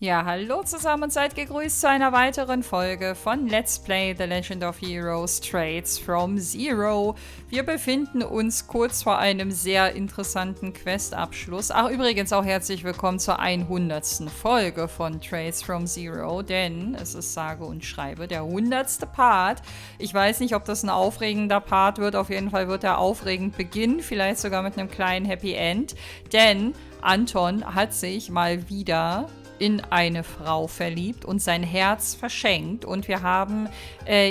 Ja, hallo zusammen und seid gegrüßt zu einer weiteren Folge von Let's Play The Legend of Heroes Trades from Zero. Wir befinden uns kurz vor einem sehr interessanten Questabschluss. Ach, übrigens auch herzlich willkommen zur 100. Folge von Trades from Zero, denn es ist sage und schreibe der 100. Part. Ich weiß nicht, ob das ein aufregender Part wird, auf jeden Fall wird er aufregend beginnen, vielleicht sogar mit einem kleinen Happy End, denn Anton hat sich mal wieder in eine Frau verliebt und sein Herz verschenkt. Und wir haben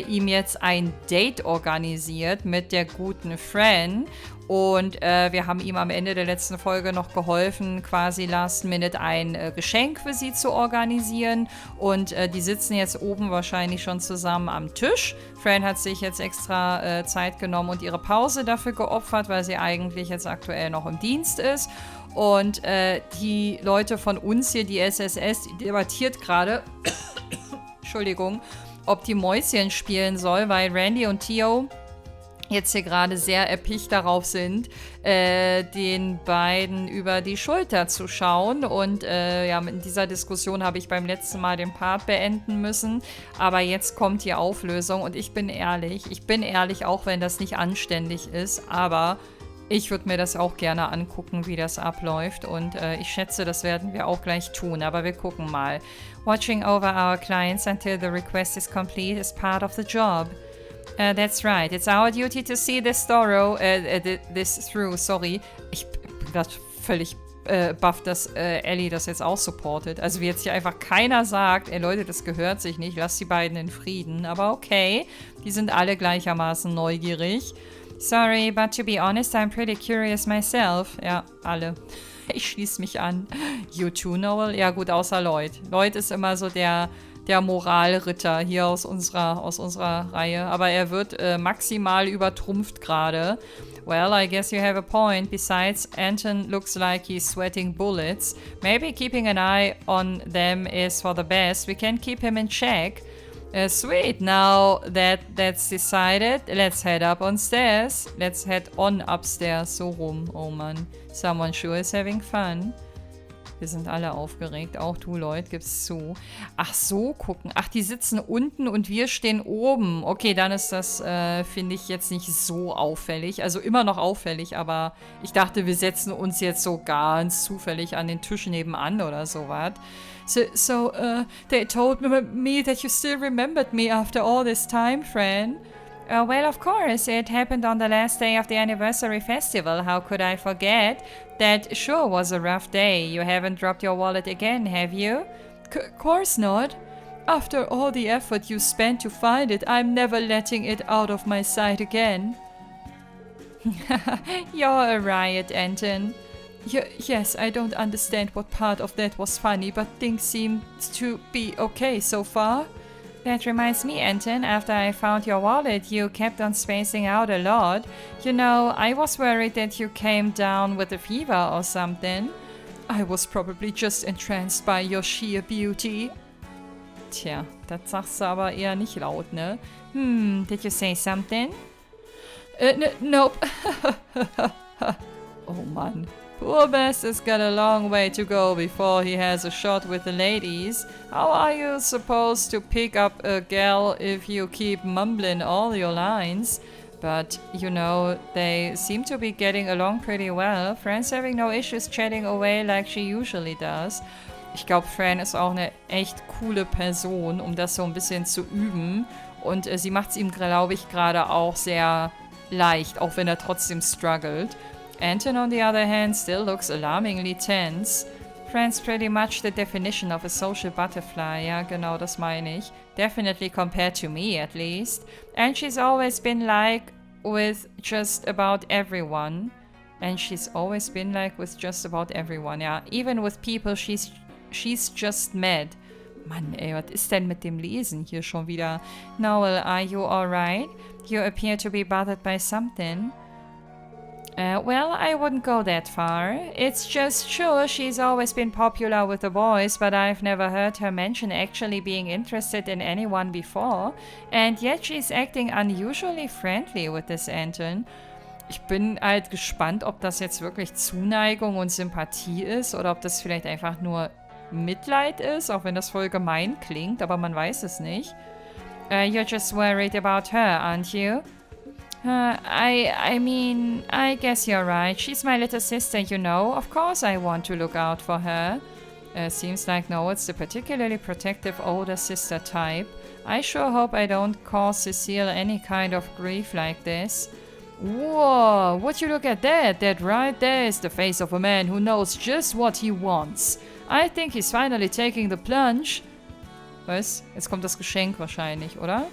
ihm jetzt ein Date organisiert mit der guten Fran. Und wir haben ihm am Ende der letzten Folge noch geholfen, quasi last minute ein Geschenk für sie zu organisieren. Und die sitzen jetzt oben wahrscheinlich schon zusammen am Tisch. Fran hat sich jetzt extra Zeit genommen und ihre Pause dafür geopfert, weil sie eigentlich jetzt aktuell noch im Dienst ist. Und die Leute von uns hier, die SSS, die debattiert gerade, Entschuldigung, ob die Mäuschen spielen soll, weil Randy und Theo jetzt hier gerade sehr erpicht darauf sind, den beiden über die Schulter zu schauen. Und ja, in dieser Diskussion habe ich beim letzten Mal den Part beenden müssen. Aber jetzt kommt die Auflösung und ich bin ehrlich, auch wenn das nicht anständig ist, aber ich würde mir das auch gerne angucken, wie das abläuft. Und ich schätze, das werden wir auch gleich tun. Aber wir gucken mal. Watching over our clients until the request is complete is part of the job. That's right. It's our duty to see this through. Sorry. Ich bin gerade völlig baff, dass Ellie das jetzt auch supportet. Also wie jetzt hier einfach keiner sagt, ey Leute, das gehört sich nicht. Lasst die beiden in Frieden. Aber okay. Die sind alle gleichermaßen neugierig. Sorry, but to be honest, I'm pretty curious myself. Ja, alle. Ich schließe mich an. You too, Noel? Ja gut, außer Lloyd. Lloyd ist immer so der Moralritter hier aus unserer Reihe. Aber er wird maximal übertrumpft gerade. Well, I guess you have a point. Besides, Anton looks like he's sweating bullets. Maybe keeping an eye on them is for the best. We can keep him in check. Sweet, now that that's decided, let's head up on stairs. Let's head on upstairs. So rum, oh Mann. Someone sure is having fun. Wir sind alle aufgeregt, auch du, Lloyd, gib's zu. Ach so, gucken. Ach, die sitzen unten und wir stehen oben. Okay, dann ist das, finde ich, jetzt nicht so auffällig. Also immer noch auffällig, aber ich dachte, wir setzen uns jetzt so ganz zufällig an den Tisch nebenan oder sowas. So, they told me that you still remembered me after all this time, Fran. Well, of course, it happened on the last day of the anniversary festival. How could I forget? That sure was a rough day. You haven't dropped your wallet again, have you? Course not. After all the effort you spent to find it, I'm never letting it out of my sight again. You're a riot, Anton. Yes, I don't understand what part of that was funny, but things seem to be okay so far. That reminds me, Anton, after I found your wallet, you kept on spacing out a lot. You know, I was worried that you came down with a fever or something. I was probably just entranced by your sheer beauty. Tja, das sagst du aber eher nicht laut, ne? Did you say something? Nope. Oh Mann. Poor Bess has got a long way to go before he has a shot with the ladies. How are you supposed to pick up a gal if you keep mumbling all your lines? But, you know, they seem to be getting along pretty well. Fran's having no issues chatting away like she usually does. Ich glaube, Fran ist auch eine echt coole Person, um das so ein bisschen zu üben. Und sie macht es ihm, glaube ich, gerade auch sehr leicht, auch wenn er trotzdem struggelt. Anton, on the other hand, still looks alarmingly tense. Fran's pretty much the definition of a social butterfly. Ja, genau, das meine ich. Definitely compared to me, at least. And she's always been like with just about everyone. Ja, even with people she's just met. Mann, ey, was ist denn mit dem Lesen hier schon wieder? Noel, are you alright? You appear to be bothered by something. Well, I wouldn't go that far. It's just sure she's always been popular with the boys, but I've never heard her mention actually being interested in anyone before. And yet she's acting unusually friendly with this Anton. Ich bin halt gespannt, ob das jetzt wirklich Zuneigung und Sympathie ist oder ob das vielleicht einfach nur Mitleid ist, auch wenn das voll gemein klingt, aber man weiß es nicht. You're just worried about her, aren't you? I mean, I guess you're right. She's my little sister, you know. Of course I want to look out for her. Seems like no, it's the particularly protective older sister type. I sure hope I don't cause Cecile any kind of grief like this. Whoa, would you look at that? That right there is the face of a man who knows just what he wants. I think he's finally taking the plunge. Was? Jetzt kommt das Geschenk wahrscheinlich, oder?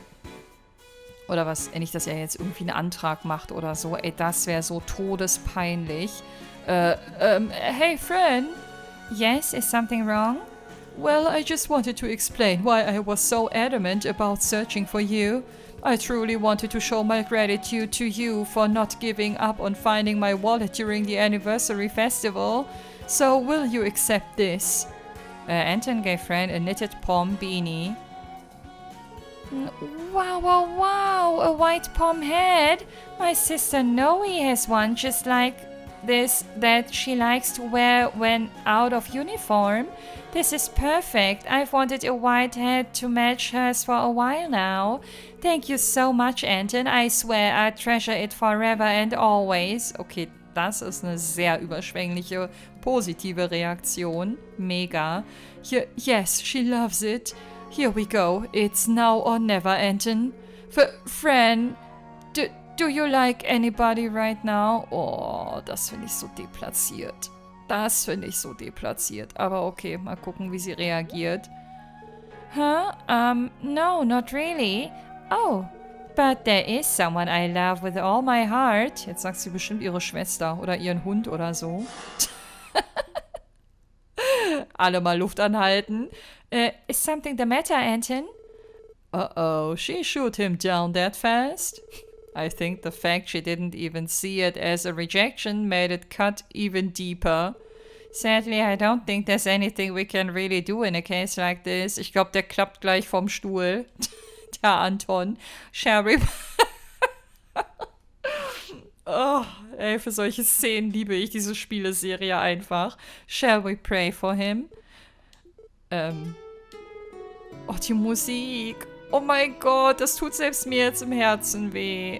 Oder was? Nicht, dass er jetzt irgendwie einen Antrag macht oder so. Ey, das wäre so todespeinlich. Hey, friend. Yes, is something wrong? Well, I just wanted to explain why I was so adamant about searching for you. I truly wanted to show my gratitude to you for not giving up on finding my wallet during the anniversary festival. So, will you accept this? Anton gave Fran a knitted pom beanie. Wow, wow, wow! A white pom head! My sister Noe has one just like this that she likes to wear when out of uniform. This is perfect. I've wanted a white hat to match hers for a while now. Thank you so much, Anton. I swear I treasure it forever and always. Okay, das ist eine sehr überschwängliche, positive Reaktion. Mega. Yes, she loves it. Here we go. It's now or never, Anton. Fran, do you like anybody right now? Oh, das finde ich so deplatziert. Das finde ich so deplatziert. Aber okay, mal gucken, wie sie reagiert. Huh? No, not really. Oh, but there is someone I love with all my heart. Jetzt sagt sie bestimmt ihre Schwester oder ihren Hund oder so. Alle mal Luft anhalten. Is something the matter, Anton? Uh-oh, she shoot him down that fast? I think the fact she didn't even see it as a rejection made it cut even deeper. Sadly, I don't think there's anything we can really do in a case like this. Ich glaube, der klappt gleich vom Stuhl. Der Anton. Sherry. Oh, ey, für solche Szenen liebe ich diese Spieleserie einfach. Shall we pray for him? Oh, die Musik. Oh mein Gott, das tut selbst mir jetzt im Herzen weh.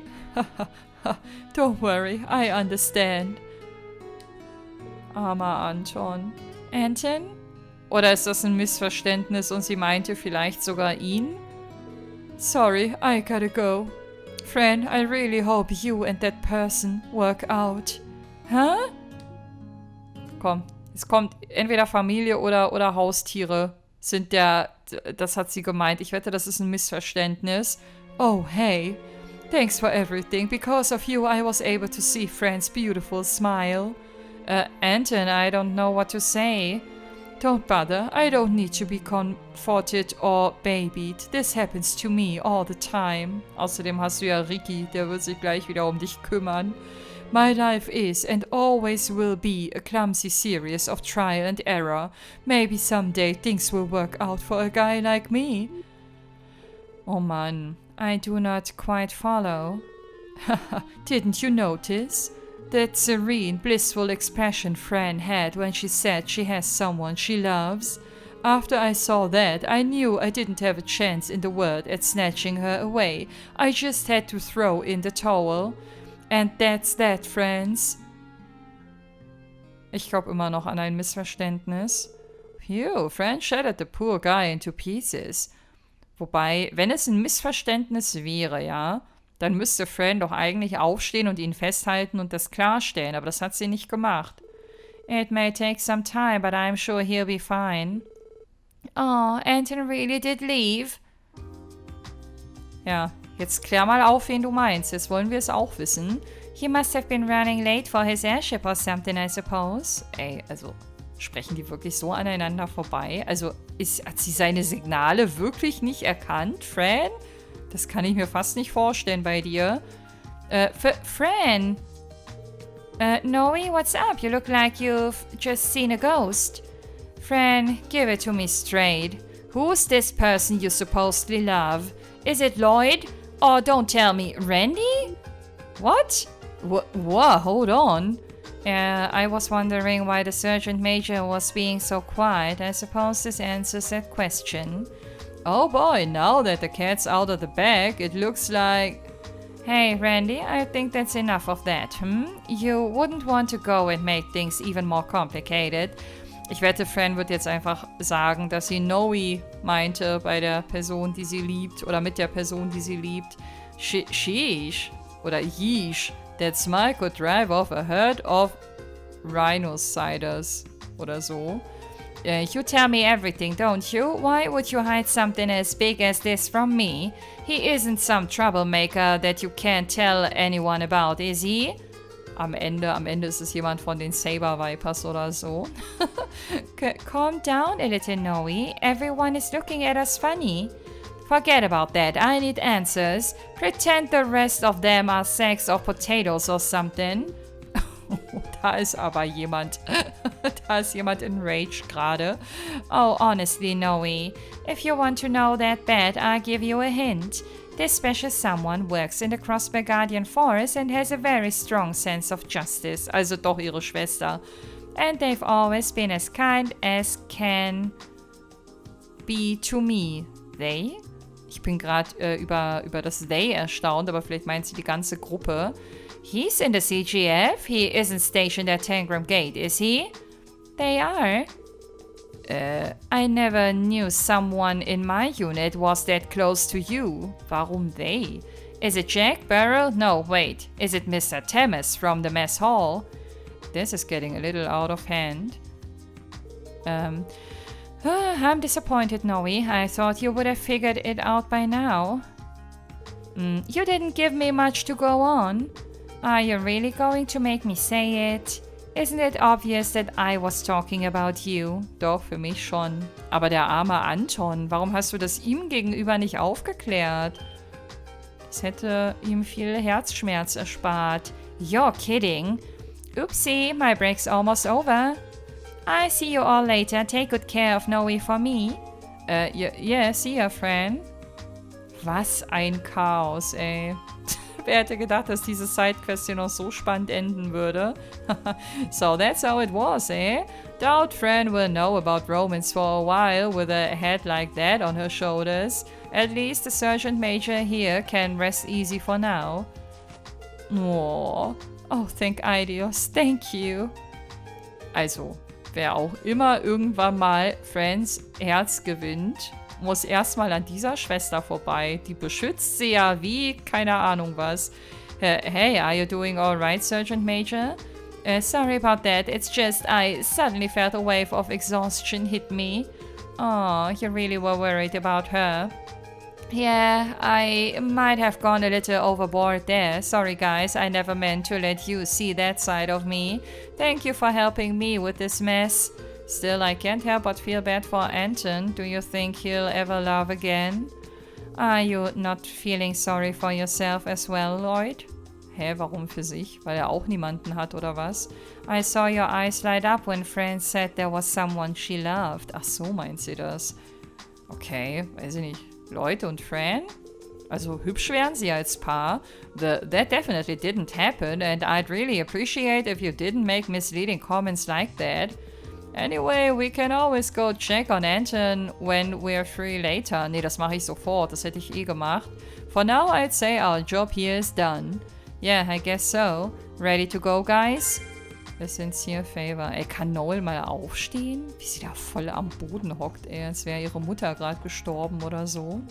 Don't worry, I understand. Armer Anton. Anton? Oder ist das ein Missverständnis und sie meinte vielleicht sogar ihn? Sorry, I gotta go. Fran, I really hope you and that person work out. Huh? Komm, es kommt entweder Familie oder Haustiere sind das hat sie gemeint. Ich wette, das ist ein Missverständnis. Oh, hey. Thanks for everything. Because of you, I was able to see Fran's beautiful smile. Anton, I don't know what to say. Don't bother. I don't need to be comforted or babied. This happens to me all the time. Außerdem hast du ja Ricky, der wird sich gleich wieder um dich kümmern. My life is and always will be a clumsy series of trial and error. Maybe someday things will work out for a guy like me. Oh Mann, I do not quite follow. Didn't you notice? That serene, blissful expression Fran had when she said she has someone she loves. After I saw that, I knew I didn't have a chance in the world at snatching her away. I just had to throw in the towel. And that's that, friends. Ich glaube immer noch an ein Missverständnis. Phew, Fran shattered the poor guy into pieces. Wobei, wenn es ein Missverständnis wäre, ja, dann müsste Fran doch eigentlich aufstehen und ihn festhalten und das klarstellen, aber das hat sie nicht gemacht. It may take some time, but I'm sure he'll be fine. Oh, Anton really did leave. Ja, jetzt klär mal auf, wen du meinst. Jetzt wollen wir es auch wissen. He must have been running late for his airship or something, I suppose. Ey, also, sprechen die wirklich so aneinander vorbei? Also, hat sie seine Signale wirklich nicht erkannt, Fran? Das kann ich mir fast nicht vorstellen bei dir. Fran! Noe, what's up? You look like you've just seen a ghost. Fran, give it to me straight. Who's this person you supposedly love? Is it Lloyd? Or don't tell me, Randy? What? What? Hold on. I was wondering why the Sergeant Major was being so quiet. I suppose this answers that question. Oh boy, now that the cat's out of the bag, it looks like... Hey, Randy, I think that's enough of that, You wouldn't want to go and make things even more complicated. Ich wette, Fran wird jetzt einfach sagen, dass sie Noe meinte bei der Person, die sie liebt, oder mit der Person, die sie liebt. Sheesh, oder yeesh, that smile could drive off a herd of rhinociders, oder so. You tell me everything, don't you? Why would you hide something as big as this from me? He isn't some troublemaker that you can't tell anyone about, is he? Am Ende ist es jemand von den Saber Vipers oder so. Calm down a little, Noe. Everyone is looking at us funny. Forget about that. I need answers. Pretend the rest of them are sacks of potatoes or something. Da ist aber jemand. Da ist jemand in Rage gerade. Oh, honestly, Noe. If you want to know that bad, I'll give you a hint. This special someone works in the Crossbear Guardian Forest and has a very strong sense of justice. Also doch ihre Schwester. And they've always been as kind as can be to me. They? Ich bin gerade über das They erstaunt, aber vielleicht meint sie die ganze Gruppe. He's in the CGF. He isn't stationed at Tangram Gate, is he? They are. I never knew someone in my unit was that close to you. Warum they? Is it Jack, Beryl? No, wait. Is it Mr. Temes from the mess hall? This is getting a little out of hand. I'm disappointed, Noe. I thought you would have figured it out by now. You didn't give me much to go on. Are you really going to make me say it? Isn't it obvious that I was talking about you? Doch, für mich schon. Aber der arme Anton, warum hast du das ihm gegenüber nicht aufgeklärt? Das hätte ihm viel Herzschmerz erspart. You're kidding. Oopsie, my break's almost over. I see you all later. Take good care of Noe for me. Yeah, see ya, Fran. Was ein Chaos, ey. Wer hätte gedacht, dass diese Sidequest hier noch so spannend enden würde? So that's how it was, eh? Doubt Fran will know about romance for a while with a head like that on her shoulders. At least the Sergeant Major here can rest easy for now. Oh, thank Idios, thank you. Also, wer auch immer irgendwann mal Frans Herz gewinnt, muss erstmal an dieser Schwester vorbei. Die beschützt sie ja wie keine Ahnung was. Hey, are you doing alright, Sergeant Major? Sorry about that. It's just I suddenly felt a wave of exhaustion hit me. Oh, you really were worried about her. Yeah, I might have gone a little overboard there. Sorry guys, I never meant to let you see that side of me. Thank you for helping me with this mess. Still, I can't help but feel bad for Anton. Do you think he'll ever love again? Are you not feeling sorry for yourself as well, Lloyd? Hä, warum für sich? Weil er auch niemanden hat, oder was? I saw your eyes light up when Fran said there was someone she loved. Ach so, meint sie das. Okay, weiß ich nicht. Lloyd und Fran? Also hübsch wären sie als Paar. That definitely didn't happen and I'd really appreciate if you didn't make misleading comments like that. Anyway, we can always go check on Anton when we're free later. Nee, das mache ich sofort. Das hätte ich eh gemacht. For now, I'd say our job here is done. Yeah, I guess so. Ready to go, guys? A sincere favor. Ey, kann Noel mal aufstehen? Wie sie da voll am Boden hockt, ey. Als wäre ihre Mutter gerade gestorben oder so.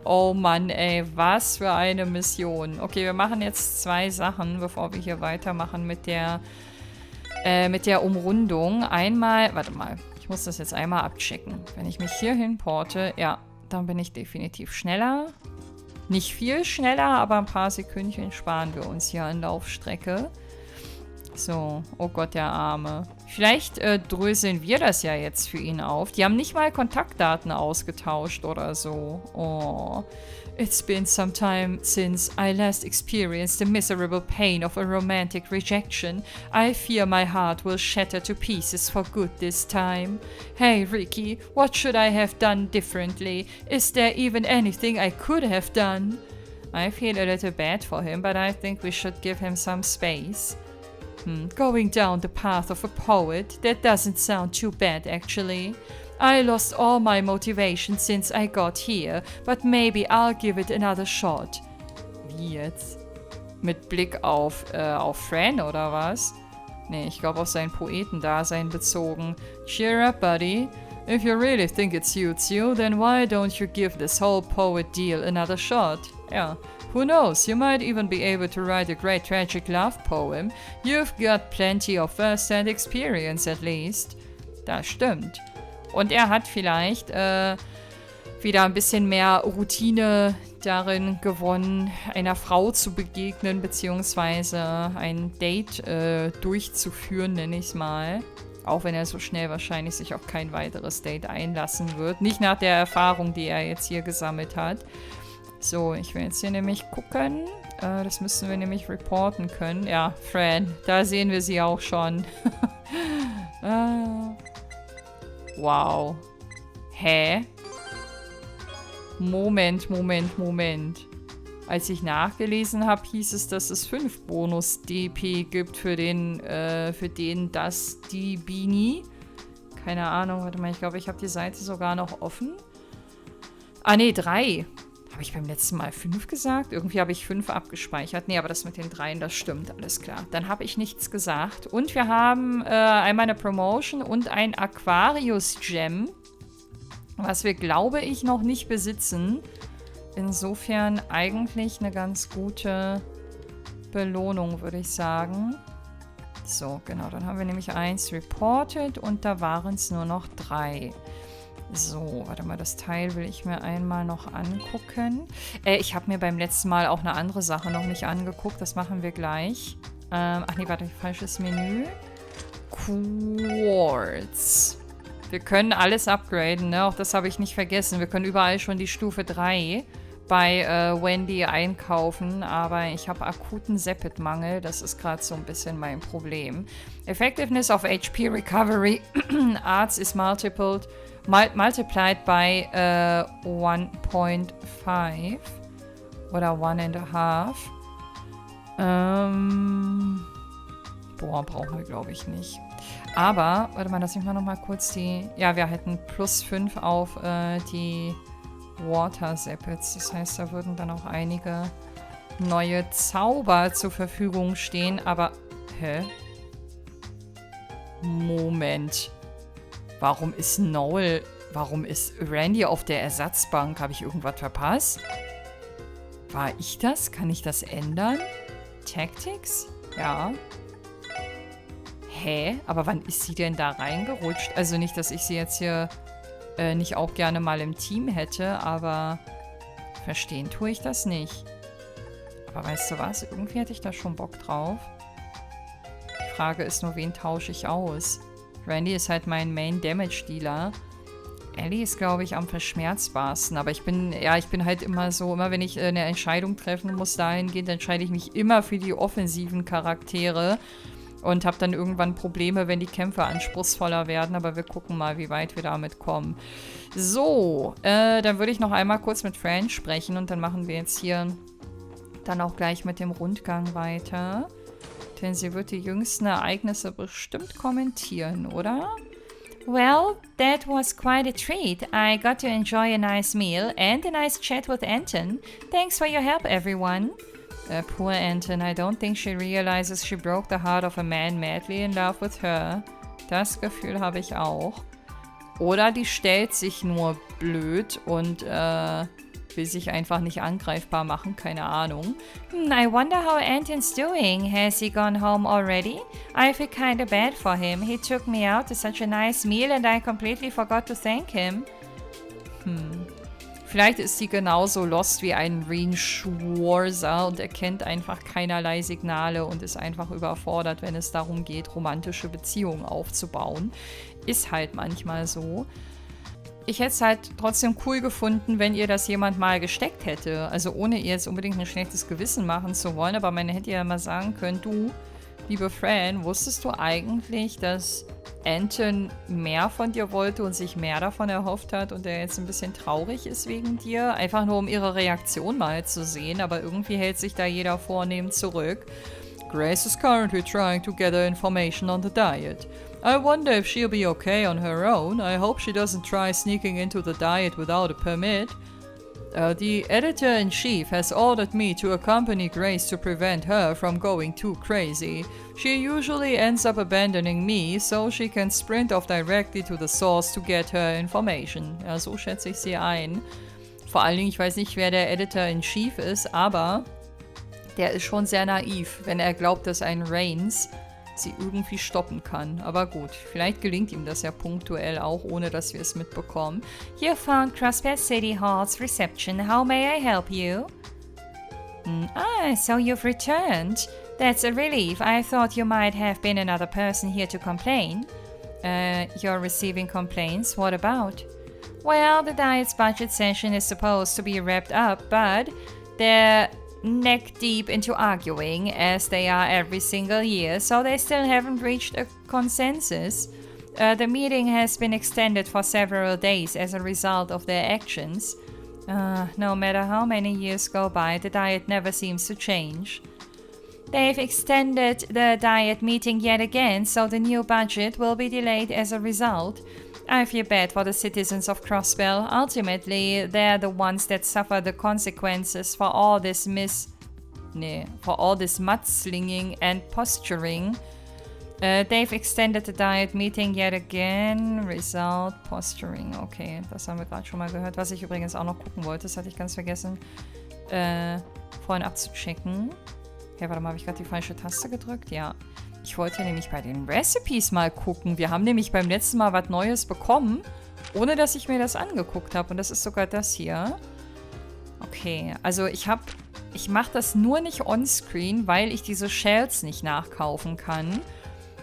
Oh Mann, ey. Was für eine Mission. Okay, wir machen jetzt 2 Sachen, bevor wir hier weitermachen mit der Umrundung. Einmal, warte mal, ich muss das jetzt einmal abchecken. Wenn ich mich hier hinporte, ja, dann bin ich definitiv schneller. Nicht viel schneller, aber ein paar Sekündchen sparen wir uns hier an Laufstrecke. So, oh Gott, der Arme. Vielleicht dröseln wir das ja jetzt für ihn auf. Die haben nicht mal Kontaktdaten ausgetauscht oder so. Oh. It's been some time since I last experienced the miserable pain of a romantic rejection. I fear my heart will shatter to pieces for good this time. Hey, Ricky, what should I have done differently? Is there even anything I could have done? I feel a little bad for him, but I think we should give him some space. Going down the path of a poet, that doesn't sound too bad actually. I lost all my motivation since I got here, but maybe I'll give it another shot. Wie jetzt? Mit Blick auf Fran oder was? Nee, ich glaube auf sein Poetendasein bezogen. Cheer up, buddy. If you really think it suits you, then why don't you give this whole poet deal another shot? Ja, who knows, you might even be able to write a great tragic love poem. You've got plenty of first-hand experience at least. Das stimmt. Und er hat vielleicht wieder ein bisschen mehr Routine darin gewonnen, einer Frau zu begegnen, beziehungsweise ein Date durchzuführen, nenne ich es mal. Auch wenn er so schnell wahrscheinlich sich auf kein weiteres Date einlassen wird. Nicht nach der Erfahrung, die er jetzt hier gesammelt hat. So, ich will jetzt hier nämlich gucken. Das müssen wir nämlich reporten können. Ja, Fran, da sehen wir sie auch schon. Wow. Hä? Moment. Als ich nachgelesen habe, hieß es, dass es 5 Bonus-DP gibt für den das, die Beanie. Keine Ahnung, warte mal, ich glaube, ich habe die Seite sogar noch offen. Ah, nee, 3. Habe ich beim letzten Mal 5 gesagt? Irgendwie habe ich 5 abgespeichert. Nee, aber das mit den 3, das stimmt, alles klar. Dann habe ich nichts gesagt. Und wir haben einmal eine Promotion und ein Aquarius-Gem, was wir, glaube ich, noch nicht besitzen. Insofern eigentlich eine ganz gute Belohnung, würde ich sagen. So, genau, dann haben wir nämlich 1 reported und da waren es nur noch 3. So, warte mal, das Teil will ich mir einmal noch angucken. Ich habe mir beim letzten Mal auch eine andere Sache noch nicht angeguckt, das machen wir gleich. Ach nee, warte, falsches Menü. Quartz. Wir können alles upgraden, ne? Auch das habe ich nicht vergessen. Wir können überall schon die Stufe 3 bei Wendy einkaufen, aber ich habe akuten Sepid-Mangel. Das ist gerade so ein bisschen mein Problem. Effectiveness of HP Recovery Arts is multiplied by 1.5 oder 1,5. Boah, brauchen wir, glaube ich, nicht. Aber, warte mal, lass mich mal nochmal kurz die... Ja, wir hätten +5 auf die Water Zappets. Das heißt, da würden dann auch einige neue Zauber zur Verfügung stehen. Aber, hä? Moment. Warum ist Randy auf der Ersatzbank? Habe ich irgendwas verpasst? War ich das? Kann ich das ändern? Tactics? Ja. Hä? Aber wann ist sie denn da reingerutscht? Also nicht, dass ich sie jetzt hier nicht auch gerne mal im Team hätte, aber verstehen tue ich das nicht. Aber weißt du was? Irgendwie hätte ich da schon Bock drauf. Die Frage ist nur, wen tausche ich aus? Randy ist halt mein Main-Damage-Dealer. Ellie ist, glaube ich, am verschmerzbarsten. Aber ich bin halt immer so, immer wenn ich eine Entscheidung treffen muss dahingehend, entscheide ich mich immer für die offensiven Charaktere. Und habe dann irgendwann Probleme, wenn die Kämpfe anspruchsvoller werden. Aber wir gucken mal, wie weit wir damit kommen. So, dann würde ich noch einmal kurz mit Fran sprechen. Und dann machen wir jetzt hier dann auch gleich mit dem Rundgang weiter. Denn sie wird die jüngsten Ereignisse bestimmt kommentieren, oder? Well, that was quite a treat. I got to enjoy a nice meal and a nice chat with Anton. Thanks for your help, everyone. Poor Anton, I don't think she realizes she broke the heart of a man madly in love with her. Das Gefühl habe ich auch. Oder die stellt sich nur blöd und will sich einfach nicht angreifbar machen, keine Ahnung. I wonder how Anton's doing. Has he gone home already? I feel kinda bad for him. He took me out to such a nice meal and I completely forgot to thank him. Vielleicht ist sie genauso lost wie ein Reinschwarzer und erkennt einfach keinerlei Signale und ist einfach überfordert, wenn es darum geht, romantische Beziehungen aufzubauen. Ist halt manchmal so. Ich hätte es halt trotzdem cool gefunden, wenn ihr das jemand mal gesteckt hätte. Also ohne ihr jetzt unbedingt ein schlechtes Gewissen machen zu wollen, aber man hätte ja mal sagen können, du, liebe Fran, wusstest du eigentlich, dass Anton mehr von dir wollte und sich mehr davon erhofft hat und er jetzt ein bisschen traurig ist wegen dir? Einfach nur, um ihre Reaktion mal zu sehen, aber irgendwie hält sich da jeder vornehm zurück. Grace is currently trying to gather information on the diet. I wonder if she'll be okay on her own. I hope she doesn't try sneaking into the diet without a permit. The editor-in-chief has ordered me to accompany Grace to prevent her from going too crazy. She usually ends up abandoning me, so she can sprint off directly to the source to get her information. Ja, so schätze ich sie ein. Vor allen Dingen, ich weiß nicht, wer der Editor-in-chief ist, aber der ist schon sehr naiv, wenn er glaubt, dass ein Reigns sie irgendwie stoppen kann. Aber gut, vielleicht gelingt ihm das ja punktuell auch, ohne dass wir es mitbekommen. You found Crossbar City Hall's reception. How may I help you? So you've returned. That's a relief. I thought you might have been another person here to complain. You're receiving complaints? What about? Well, the diet's budget session is supposed to be wrapped up, but they're neck deep into arguing, as they are every single year, so they still haven't reached a consensus. The meeting has been extended for several days as a result of their actions. No matter how many years go by, the diet never seems to change. They've extended the diet meeting yet again, so the new budget will be delayed as a result. I feel bad for the citizens of Crossbell. Ultimately, they're the ones that suffer the consequences for all this mudslinging and posturing. They've extended the diet meeting yet again. Result, posturing. Okay, das haben wir gerade schon mal gehört. Was ich übrigens auch noch gucken wollte, das hatte ich ganz vergessen, vorhin abzuchecken. Ja, warte mal, habe ich gerade die falsche Taste gedrückt? Ja. Ich wollte nämlich bei den Recipes mal gucken. Wir haben nämlich beim letzten Mal was Neues bekommen, ohne dass ich mir das angeguckt habe. Und das ist sogar das hier. Okay, also ich mache das nur nicht onscreen, weil ich diese Shells nicht nachkaufen kann.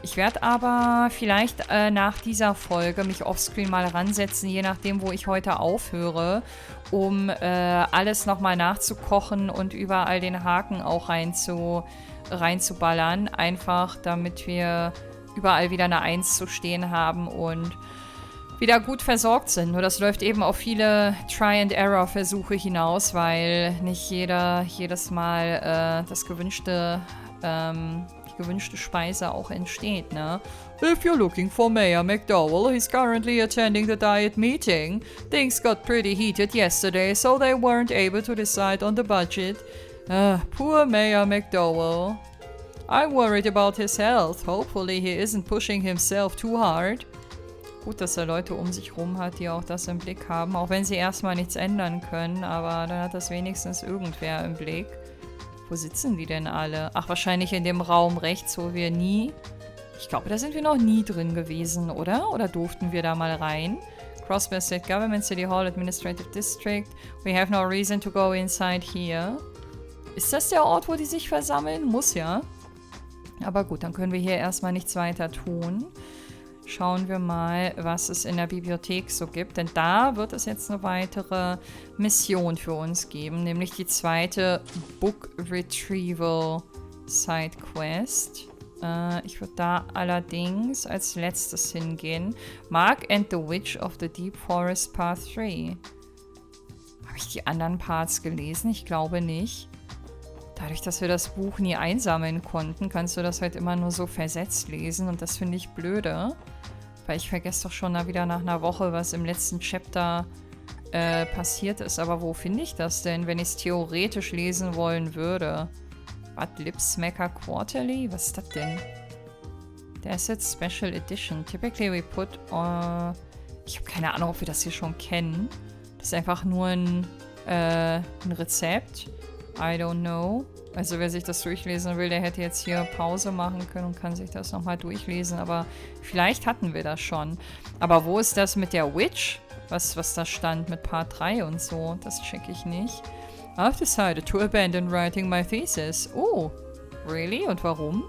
Ich werde aber vielleicht nach dieser Folge mich offscreen mal ransetzen, je nachdem, wo ich heute aufhöre, um alles nochmal nachzukochen und überall den Haken auch reinzuballern, einfach damit wir überall wieder eine 1 zu stehen haben und wieder gut versorgt sind. Nur das läuft eben auf viele Try-and-Error-Versuche hinaus, weil nicht jedes Mal die gewünschte Speise auch entsteht, ne? If you're looking for Mayor McDowell, he's currently attending the diet meeting. Things got pretty heated yesterday, so they weren't able to decide on the budget. Poor Mayor McDowell. I'm worried about his health. Hopefully he isn't pushing himself too hard. Gut, dass er Leute um sich rum hat, die auch das im Blick haben, auch wenn sie erstmal nichts ändern können, aber dann hat das wenigstens irgendwer im Blick. Wo sitzen die denn alle? Ach, wahrscheinlich in dem Raum rechts, wo wir nie... Ich glaube, da sind wir noch nie drin gewesen, oder? Oder durften wir da mal rein? Crossbar State Government, City Hall, Administrative District. We have no reason to go inside here. Ist das der Ort, wo die sich versammeln? Muss ja. Aber gut, dann können wir hier erstmal nichts weiter tun. Schauen wir mal, was es in der Bibliothek so gibt. Denn da wird es jetzt eine weitere Mission für uns geben. Nämlich die zweite Book Retrieval Side Quest. Ich würde da allerdings als letztes hingehen. Mark and the Witch of the Deep Forest Part 3. Habe ich die anderen Parts gelesen? Ich glaube nicht. Dadurch, dass wir das Buch nie einsammeln konnten, kannst du das halt immer nur so versetzt lesen. Und das finde ich blöde. Weil ich vergesse doch schon wieder nach einer Woche, was im letzten Chapter passiert ist. Aber wo finde ich das denn, wenn ich es theoretisch lesen wollen würde? Was? Lipsmacker Quarterly? Was ist das denn? The Asset Special Edition. Typically we put... ich habe keine Ahnung, ob wir das hier schon kennen. Das ist einfach nur ein Rezept. I don't know. Also wer sich das durchlesen will, der hätte jetzt hier Pause machen können und kann sich das nochmal durchlesen. Aber vielleicht hatten wir das schon. Aber wo ist das mit der Witch? Was da stand mit Part 3 und so? Das check ich nicht. I've decided to abandon writing my thesis. Oh, really? Und warum?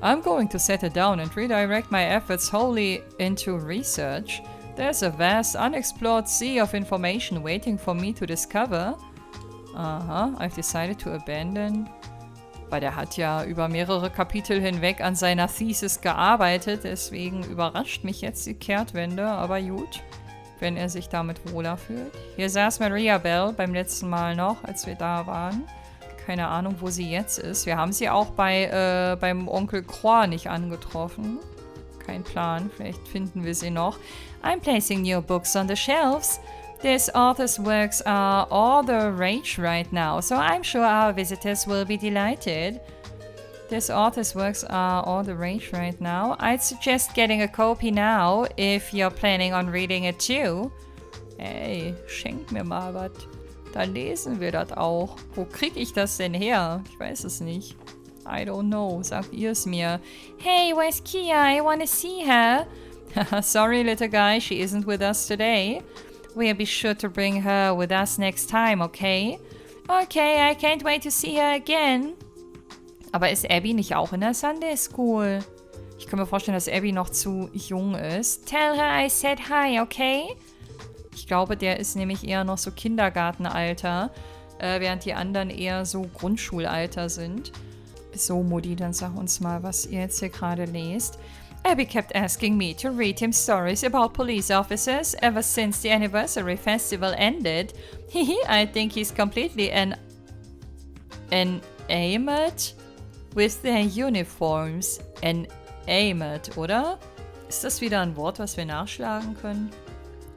I'm going to set it down and redirect my efforts wholly into research. There's a vast, unexplored sea of information waiting for me to discover. Aha, I've decided to abandon. Weil der hat ja über mehrere Kapitel hinweg an seiner Thesis gearbeitet, deswegen überrascht mich jetzt die Kehrtwende, aber gut, wenn er sich damit wohler fühlt. Hier saß Maria Bell beim letzten Mal noch, als wir da waren. keine Ahnung, wo sie jetzt ist. Wir haben sie auch beim Onkel Croix nicht angetroffen. Kein Plan, vielleicht finden wir sie noch. I'm placing new books on the shelves. This author's works are all the rage right now, so I'm sure our visitors will be delighted. This author's works are all the rage right now. I'd suggest getting a copy now if you're planning on reading it too. Ey, schenk mir mal was. Dann lesen wir das auch. Wo krieg ich das denn her? Ich weiß es nicht. I don't know. Sagt ihr es mir. Hey, where's Kia? I wanna see her. Sorry, little guy, she isn't with us today. We'll be sure to bring her with us next time, okay? Okay, I can't wait to see her again. Aber ist Abby nicht auch in der Sunday School? Ich kann mir vorstellen, dass Abby noch zu jung ist. Tell her I said hi, okay? Ich glaube, der ist nämlich eher noch so Kindergartenalter, während die anderen eher so Grundschulalter sind. So, Mutti, dann sag uns mal, was ihr jetzt hier gerade lest. Abby kept asking me to read him stories about police officers ever since the anniversary festival ended. I think he's completely enamored with their uniforms. Enamored, oder? Ist das wieder ein Wort, was wir nachschlagen können?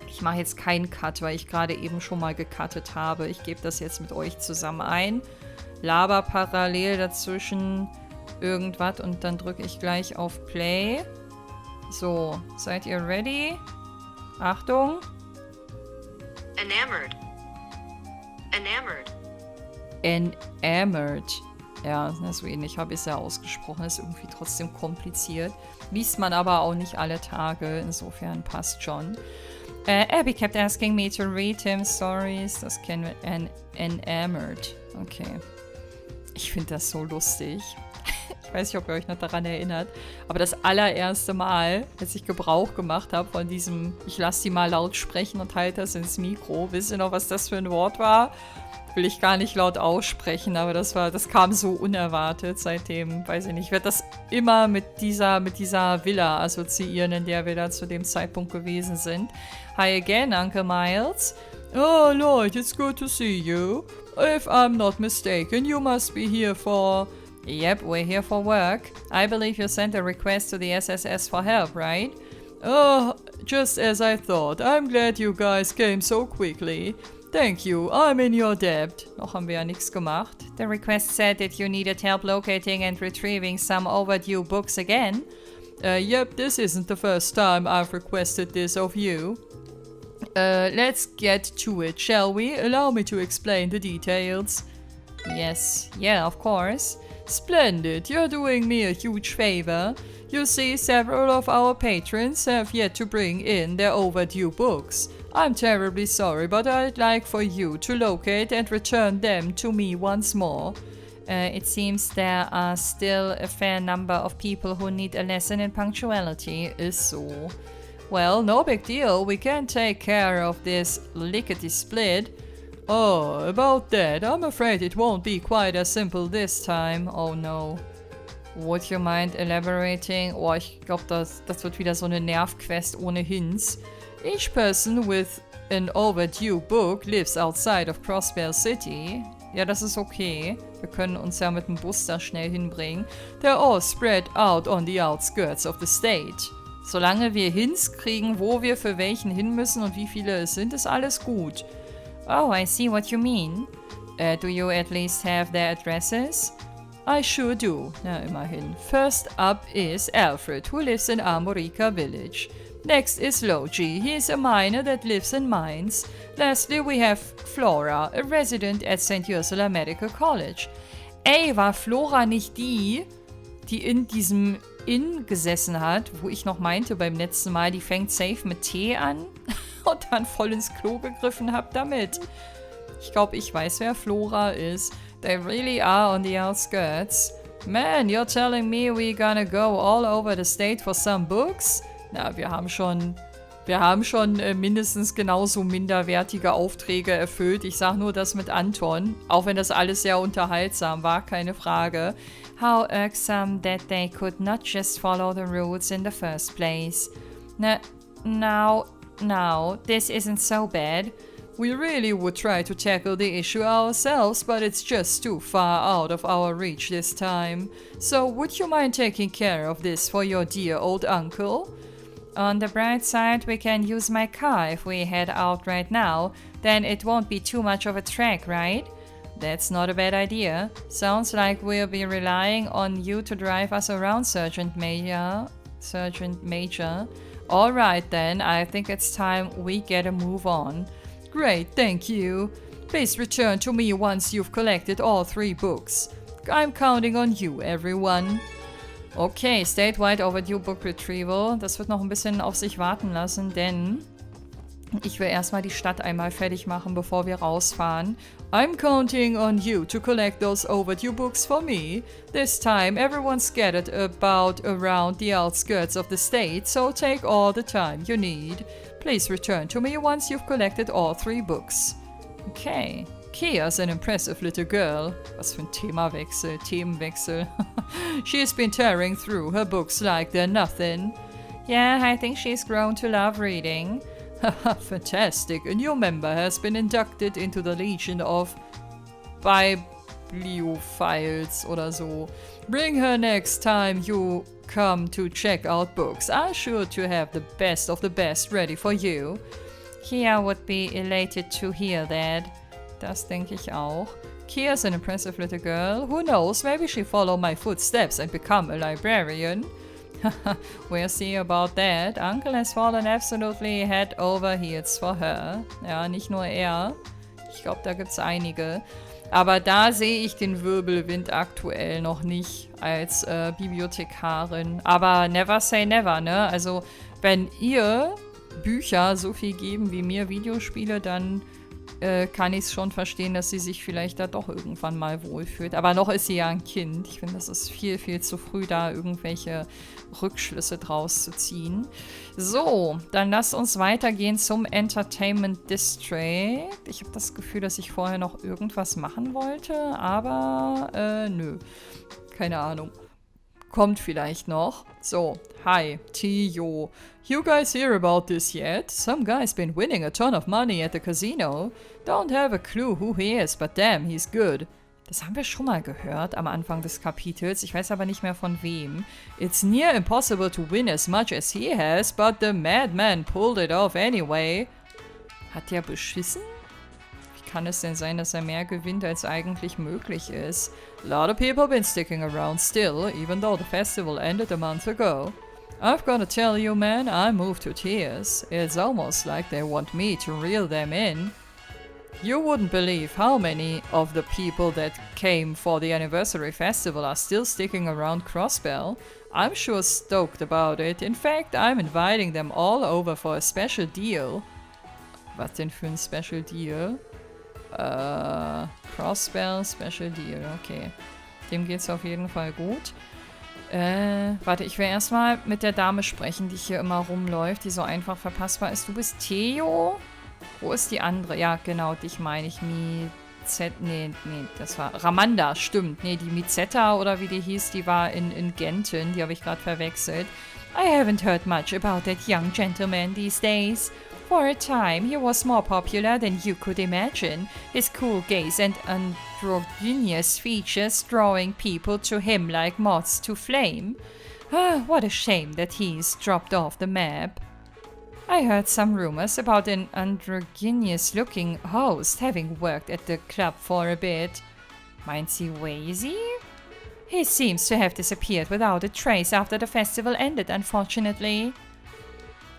Ich mache jetzt keinen Cut, weil ich gerade eben schon mal gecuttet habe. Ich gebe das jetzt mit euch zusammen ein. Laber parallel dazwischen irgendwas und dann drücke ich gleich auf Play. So, seid ihr ready? Achtung. Enamored. Enamored. Enamored. Ja, so ähnlich habe ich es ja ausgesprochen. Ist irgendwie trotzdem kompliziert. Liest man aber auch nicht alle Tage. Insofern passt schon. Abby kept asking me to read him stories. Das kennen wir. Enamored. Okay. Ich finde das so lustig. Ich weiß nicht, ob ihr euch noch daran erinnert. Aber das allererste Mal, als ich Gebrauch gemacht habe von diesem, ich lasse die mal laut sprechen und halte das ins Mikro. Wisst ihr noch, was das für ein Wort war? Will ich gar nicht laut aussprechen, aber das kam so unerwartet. Seitdem, weiß ich nicht, ich werde das immer mit dieser Villa assoziieren, in der wir da zu dem Zeitpunkt gewesen sind. Hi again, Uncle Miles. Oh, Lloyd, it's good to see you. If I'm not mistaken, you must be here for... Yep, we're here for work. I believe you sent a request to the SSS for help, right? Oh, just as I thought. I'm glad you guys came so quickly. Thank you, I'm in your debt. Noch haben wir ja nichts gemacht. The request said that you needed help locating and retrieving some overdue books again. Yep, this isn't the first time I've requested this of you. Let's get to it, shall we? Allow me to explain the details. Yes, yeah, of course. Splendid, you're doing me a huge favor. You see, several of our patrons have yet to bring in their overdue books. I'm terribly sorry, but I'd like for you to locate and return them to me once more. It seems there are still a fair number of people who need a lesson in punctuality. Is so. Well, no big deal. We can take care of this lickety-split. Oh, about that, I'm afraid it won't be quite as simple this time. Oh no. Would you mind elaborating? Oh, ich glaube, das wird wieder so eine Nervquest ohne Hints. Each person with an overdue book lives outside of Crossbell City. Ja, das ist okay. Wir können uns ja mit dem Bus da schnell hinbringen. They're all spread out on the outskirts of the state. Solange wir Hints kriegen, wo wir für welchen hin müssen und wie viele es sind, ist alles gut. Oh, I see what you mean. Do you at least have their addresses? I sure do. Na, immerhin. First up is Alfred, who lives in Armorica Village. Next is Logie. He is a miner that lives in mines. Lastly, we have Flora, a resident at St. Ursula Medical College. Ey, war Flora nicht die in diesem Inn gesessen hat, wo ich noch meinte beim letzten Mal, die fängt safe mit T an und dann voll ins Klo gegriffen hab damit? Ich glaube, ich weiß, wer Flora ist. They really are on the outskirts. Man, you're telling me we're gonna go all over the state for some books? Na, wir haben schon mindestens genauso minderwertige Aufträge erfüllt. Ich sag nur das mit Anton, auch wenn das alles sehr unterhaltsam war, keine Frage. How irksome that they could not just follow the rules in the first place. Now, this isn't so bad. We really would try to tackle the issue ourselves, but it's just too far out of our reach this time. So would you mind taking care of this for your dear old uncle? On the bright side, we can use my car if we head out right now. Then it won't be too much of a trek, right? That's not a bad idea. Sounds like we'll be relying on you to drive us around, Sergeant Major. Alright then, I think it's time we get a move on. Great, thank you. Please return to me once you've collected all 3 books. I'm counting on you, everyone. Okay, statewide overdue book retrieval. Das wird noch ein bisschen auf sich warten lassen, denn ich will erstmal die Stadt einmal fertig machen, bevor wir rausfahren. I'm counting on you to collect those overdue books for me. This time everyone's scattered about around the outskirts of the state, so take all the time you need. Please return to me once you've collected all 3 books. Okay. Kia's an impressive little girl. Was für ein Themenwechsel. She has been tearing through her books like they're nothing. Yeah, I think she's grown to love reading. Fantastic. A new member has been inducted into the Legion of Bibliophiles oder so. Bring her next time you come to check out books. I'm sure to have the best of the best ready for you. Kia would be elated to hear that. Das denke ich auch. Kia's an impressive little girl. Who knows, maybe she'll follow my footsteps and become a librarian. We'll see about that. Uncle has fallen absolutely head over heels for her. Ja, nicht nur er. Ich glaube, da gibt's einige. Aber da sehe ich den Wirbelwind aktuell noch nicht als Bibliothekarin. Aber never say never, ne? Also, wenn ihr Bücher so viel geben wie mir Videospiele, dann kann ich es schon verstehen, dass sie sich vielleicht da doch irgendwann mal wohlfühlt. Aber noch ist sie ja ein Kind. Ich finde, das ist viel, viel zu früh, da irgendwelche Rückschlüsse draus zu ziehen. So, dann lasst uns weitergehen zum Entertainment District. Ich habe das Gefühl, dass ich vorher noch irgendwas machen wollte, aber nö. Keine Ahnung. Kommt vielleicht noch. So, hi, Tio. You guys hear about this yet? Some guy's been winning a ton of money at the casino. Don't have a clue who he is, but damn, he's good. Das haben wir schon mal gehört am Anfang des Kapitels. Ich weiß aber nicht mehr von wem. It's near impossible to win as much as he has, but the madman pulled it off anyway. Hat der beschissen? Wie kann es denn sein, dass er mehr gewinnt, als eigentlich möglich ist? A lot of people been sticking around still, even though the festival ended a month ago. I've gotta tell you, man, I'm moved to tears. It's almost like they want me to reel them in. You wouldn't believe how many of the people that came for the anniversary festival are still sticking around Crossbell. I'm sure stoked about it. In fact, I'm inviting them all over for a special deal. Was denn für ein Special Deal? Crossbell Special Deal, okay. Dem geht's auf jeden Fall gut. Warte, ich will erstmal mit der Dame sprechen, die hier immer rumläuft, die so einfach verpassbar ist. Du bist Theo? Wo ist die andere? Ja, genau, dich meine ich. Nee, das war Ramanda, stimmt. Nee, die Mizetta oder wie die hieß, die war in Genten. Die habe ich gerade verwechselt. I haven't heard much about that young gentleman these days. For a time, he was more popular than you could imagine, his cool gaze and androgynous features drawing people to him like moths to flame. Ah, what a shame that he's dropped off the map. I heard some rumors about an androgynous-looking host having worked at the club for a bit. Meint sie Wazy? He seems to have disappeared without a trace after the festival ended, unfortunately.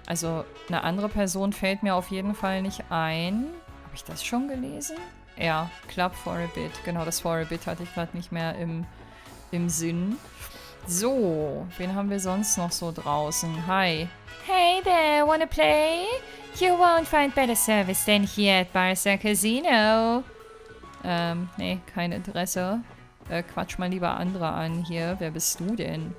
Also, eine andere Person fällt mir auf jeden Fall nicht ein. Habe ich das schon gelesen? Ja, Club for a Bit. Genau, das for a Bit hatte ich gerade nicht mehr im Sinn. So, wen haben wir sonst noch so draußen? Hi. Hey there, wanna play? You won't find better service than here at Barca Casino. Nee, kein Interesse. Quatsch mal lieber andere an hier. Wer bist du denn?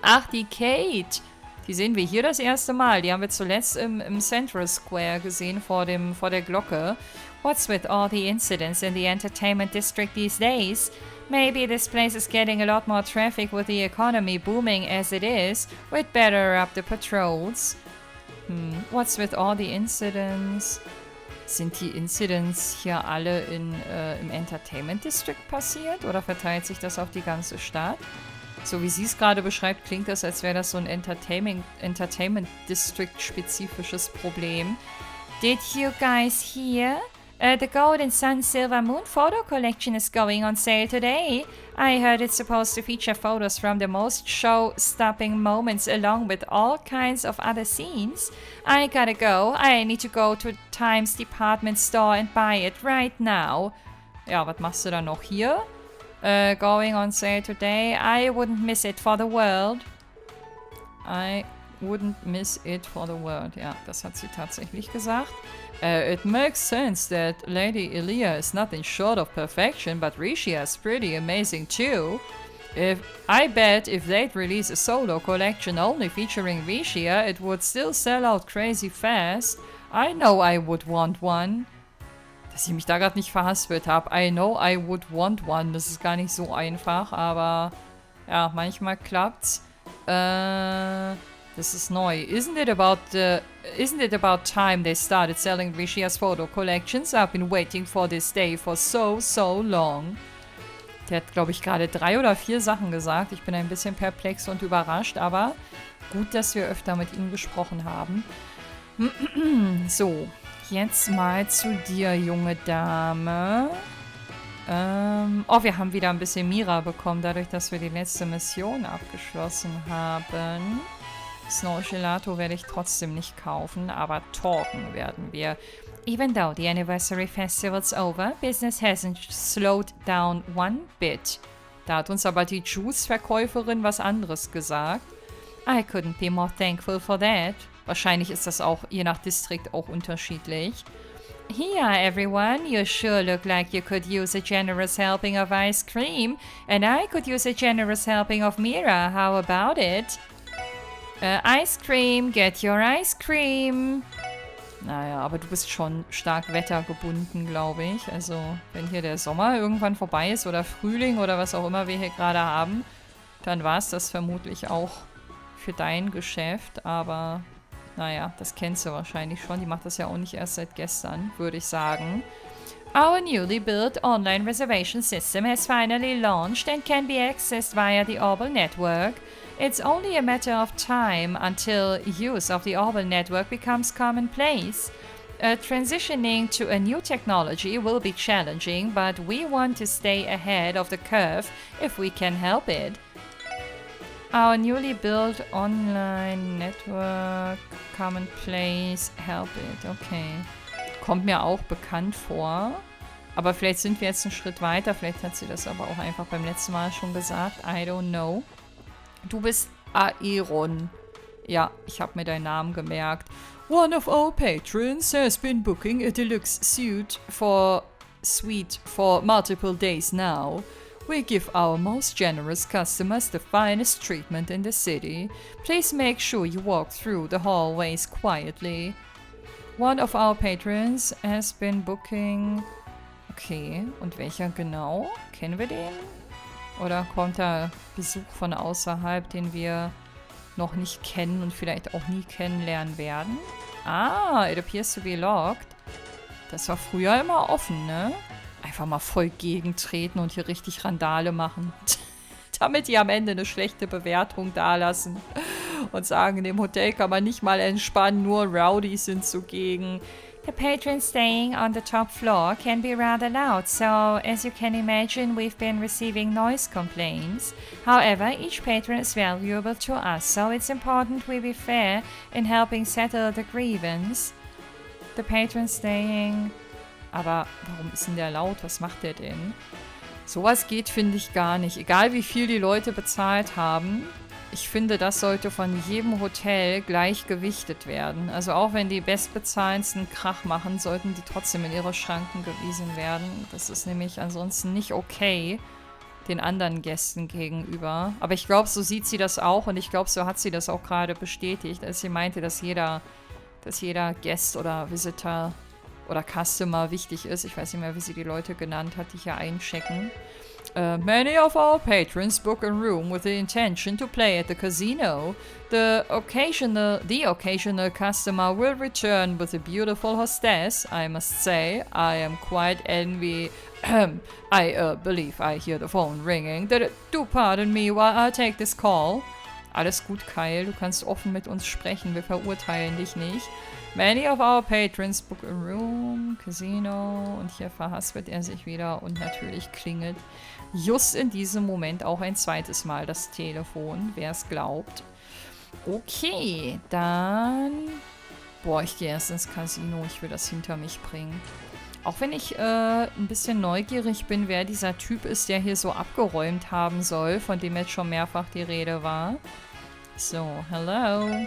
Ach, die Kate. Die sehen wir hier das erste Mal. Die haben wir zuletzt im Central Square gesehen, vor der Glocke. What's with all the incidents in the entertainment district these days? Maybe this place is getting a lot more traffic with the economy booming as it is. We'd better up the patrols. What's with all the incidents? Sind die Incidents hier alle im Entertainment District passiert? Oder verteilt sich das auf die ganze Stadt? So wie sie es gerade beschreibt, klingt das, als wäre das so ein Entertainment District-spezifisches Problem. Did you guys hear? The Gold and Sun Silver Moon photo collection is going on sale today. I heard it's supposed to feature photos from the most show-stopping moments along with all kinds of other scenes. I gotta go. I need to go to Times Department Store and buy it right now. Ja, was machst du dann noch hier? Going on sale today. I wouldn't miss it for the world. I wouldn't miss it for the world. Ja, das hat sie tatsächlich gesagt. It makes sense that Lady Elia is nothing short of perfection, but Rishia is pretty amazing too. I bet if they'd release a solo collection only featuring Rishia, it would still sell out crazy fast. I know I would want one. Dass ich mich da gerade nicht verhaspelt habe. I know I would want one. Das ist gar nicht so einfach, aber ja, manchmal klappt's. Das ist neu. Isn't it about time they started selling Rishia's photo collections? I've been waiting for this day for so long. Der hat, glaube ich, gerade 3 oder 4 Sachen gesagt. Ich bin ein bisschen perplex und überrascht, aber gut, dass wir öfter mit ihm gesprochen haben. So, jetzt mal zu dir, junge Dame. Wir haben wieder ein bisschen Mira bekommen, dadurch, dass wir die letzte Mission abgeschlossen haben. Snow Gelato werde ich trotzdem nicht kaufen, aber talken werden wir. Even though the anniversary festival's over, business hasn't slowed down one bit. Da hat uns aber die Juice-Verkäuferin was anderes gesagt. I couldn't be more thankful for that. Wahrscheinlich ist das auch je nach Distrikt auch unterschiedlich. Here, everyone, you sure look like you could use a generous helping of ice cream. And I could use a generous helping of Mira. How about it? Ice cream, get your ice cream. Naja, aber du bist schon stark wettergebunden, glaube ich. Also, wenn hier der Sommer irgendwann vorbei ist oder Frühling oder was auch immer wir hier gerade haben, dann war es das vermutlich auch für dein Geschäft. Aber, naja, das kennst du wahrscheinlich schon. Die macht das ja auch nicht erst seit gestern, würde ich sagen. Our newly built online reservation system has finally launched and can be accessed via the Orbital Network. It's only a matter of time until use of the Orbital Network becomes commonplace. Transitioning to a new technology will be challenging, but we want to stay ahead of the curve if we can help it. Our newly built online network, commonplace, help it. Okay. Kommt mir auch bekannt vor. Aber vielleicht sind wir jetzt einen Schritt weiter. Vielleicht hat sie das aber auch einfach beim letzten Mal schon gesagt. I don't know. Du bist Aeron. Ja, ich habe mir deinen Namen gemerkt. One of our patrons has been booking a deluxe suite for multiple days now. We give our most generous customers the finest treatment in the city. Please make sure you walk through the hallways quietly. One of our patrons has been booking... Okay, und welcher genau? Kennen wir den? Oder kommt da Besuch von außerhalb, den wir noch nicht kennen und vielleicht auch nie kennenlernen werden? Ah, it appears to be locked. Das war früher immer offen, ne? Einfach mal voll gegentreten und hier richtig Randale machen. Damit die am Ende eine schlechte Bewertung dalassen. Und sagen, in dem Hotel kann man nicht mal entspannen, nur Rowdies sind zugegen. The patrons staying on the top floor can be rather loud, so as you can imagine, we've been receiving noise complaints. However, each patron is valuable to us, so it's important we be fair in helping settle the grievance. The patrons staying... Aber warum ist denn der laut? Was macht der denn? Sowas geht, finde ich, gar nicht. Egal wie viel die Leute bezahlt haben. Ich finde, das sollte von jedem Hotel gleich gewichtet werden. Also auch wenn die bestbezahlendsten Krach machen, sollten die trotzdem in ihre Schranken gewiesen werden. Das ist nämlich ansonsten nicht okay den anderen Gästen gegenüber. Aber ich glaube, so sieht sie das auch und ich glaube, so hat sie das auch gerade bestätigt, als sie meinte, dass jeder Guest oder Visitor oder Customer wichtig ist. Ich weiß nicht mehr, wie sie die Leute genannt hat, die hier einchecken. Many of our patrons book a room with the intention to play at the casino. The occasional customer will return with a beautiful hostess. I must say, I am quite envy. I believe I hear the phone ringing. Do pardon me while I take this call. Alles gut, Kyle. Du kannst offen mit uns sprechen. Wir verurteilen dich nicht. Many of our patrons book a room, Casino. Und hier verhaspelt er sich wieder und natürlich klingelt just in diesem Moment auch ein zweites Mal das Telefon, wer es glaubt. Okay, dann... Boah, ich gehe erst ins Casino. Ich will das hinter mich bringen. Auch wenn ich ein bisschen neugierig bin, wer dieser Typ ist, der hier so abgeräumt haben soll, von dem jetzt schon mehrfach die Rede war. So, hello.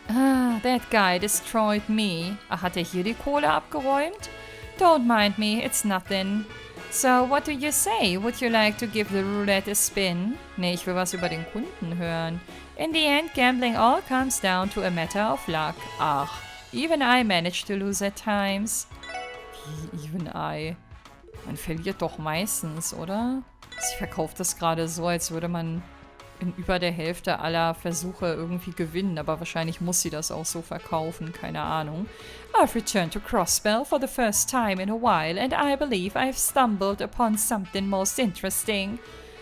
Ah, that guy destroyed me. Ach, hat er hier die Kohle abgeräumt? Don't mind me, it's nothing. So, what do you say? Would you like to give the roulette a spin? Nee, ich will was über den Kunden hören. In the end, gambling all comes down to a matter of luck. Ach, even I manage to lose at times. Wie even I? Man verliert doch meistens, oder? Sie verkauft das gerade so, als würde man in über der Hälfte aller Versuche irgendwie gewinnen, aber wahrscheinlich muss sie das auch so verkaufen, keine Ahnung. I've returned to Crossbell for the first time in a while and I believe I've stumbled upon something most interesting.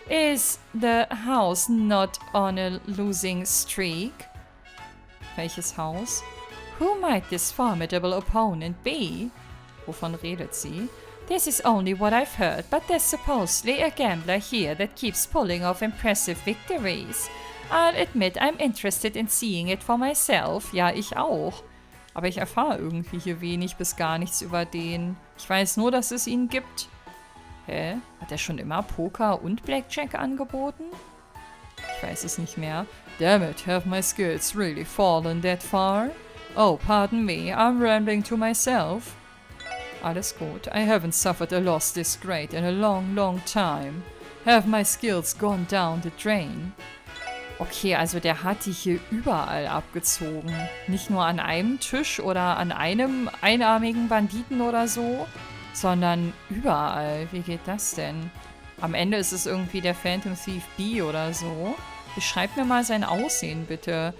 Is the house not on a losing streak? Welches Haus? Who might this formidable opponent be? Wovon redet sie? This is only what I've heard, but there's supposedly a gambler here that keeps pulling off impressive victories. I'll admit I'm interested in seeing it for myself. Ja, ich auch. Aber ich erfahre irgendwie hier wenig bis gar nichts über den. Ich weiß nur, dass es ihn gibt. Hä? Hat er schon immer Poker und Blackjack angeboten? Ich weiß es nicht mehr. Damn it, have my skills really fallen that far? Oh, pardon me, I'm rambling to myself. Alles gut. I haven't suffered a loss this great in a long, long time. Have my skills gone down the drain? Okay, also der hat die hier überall abgezogen. Nicht nur an einem Tisch oder an einem einarmigen Banditen oder so, sondern überall. Wie geht das denn? Am Ende ist es irgendwie der Phantom Thief B oder so. Beschreib mir mal sein Aussehen, bitte.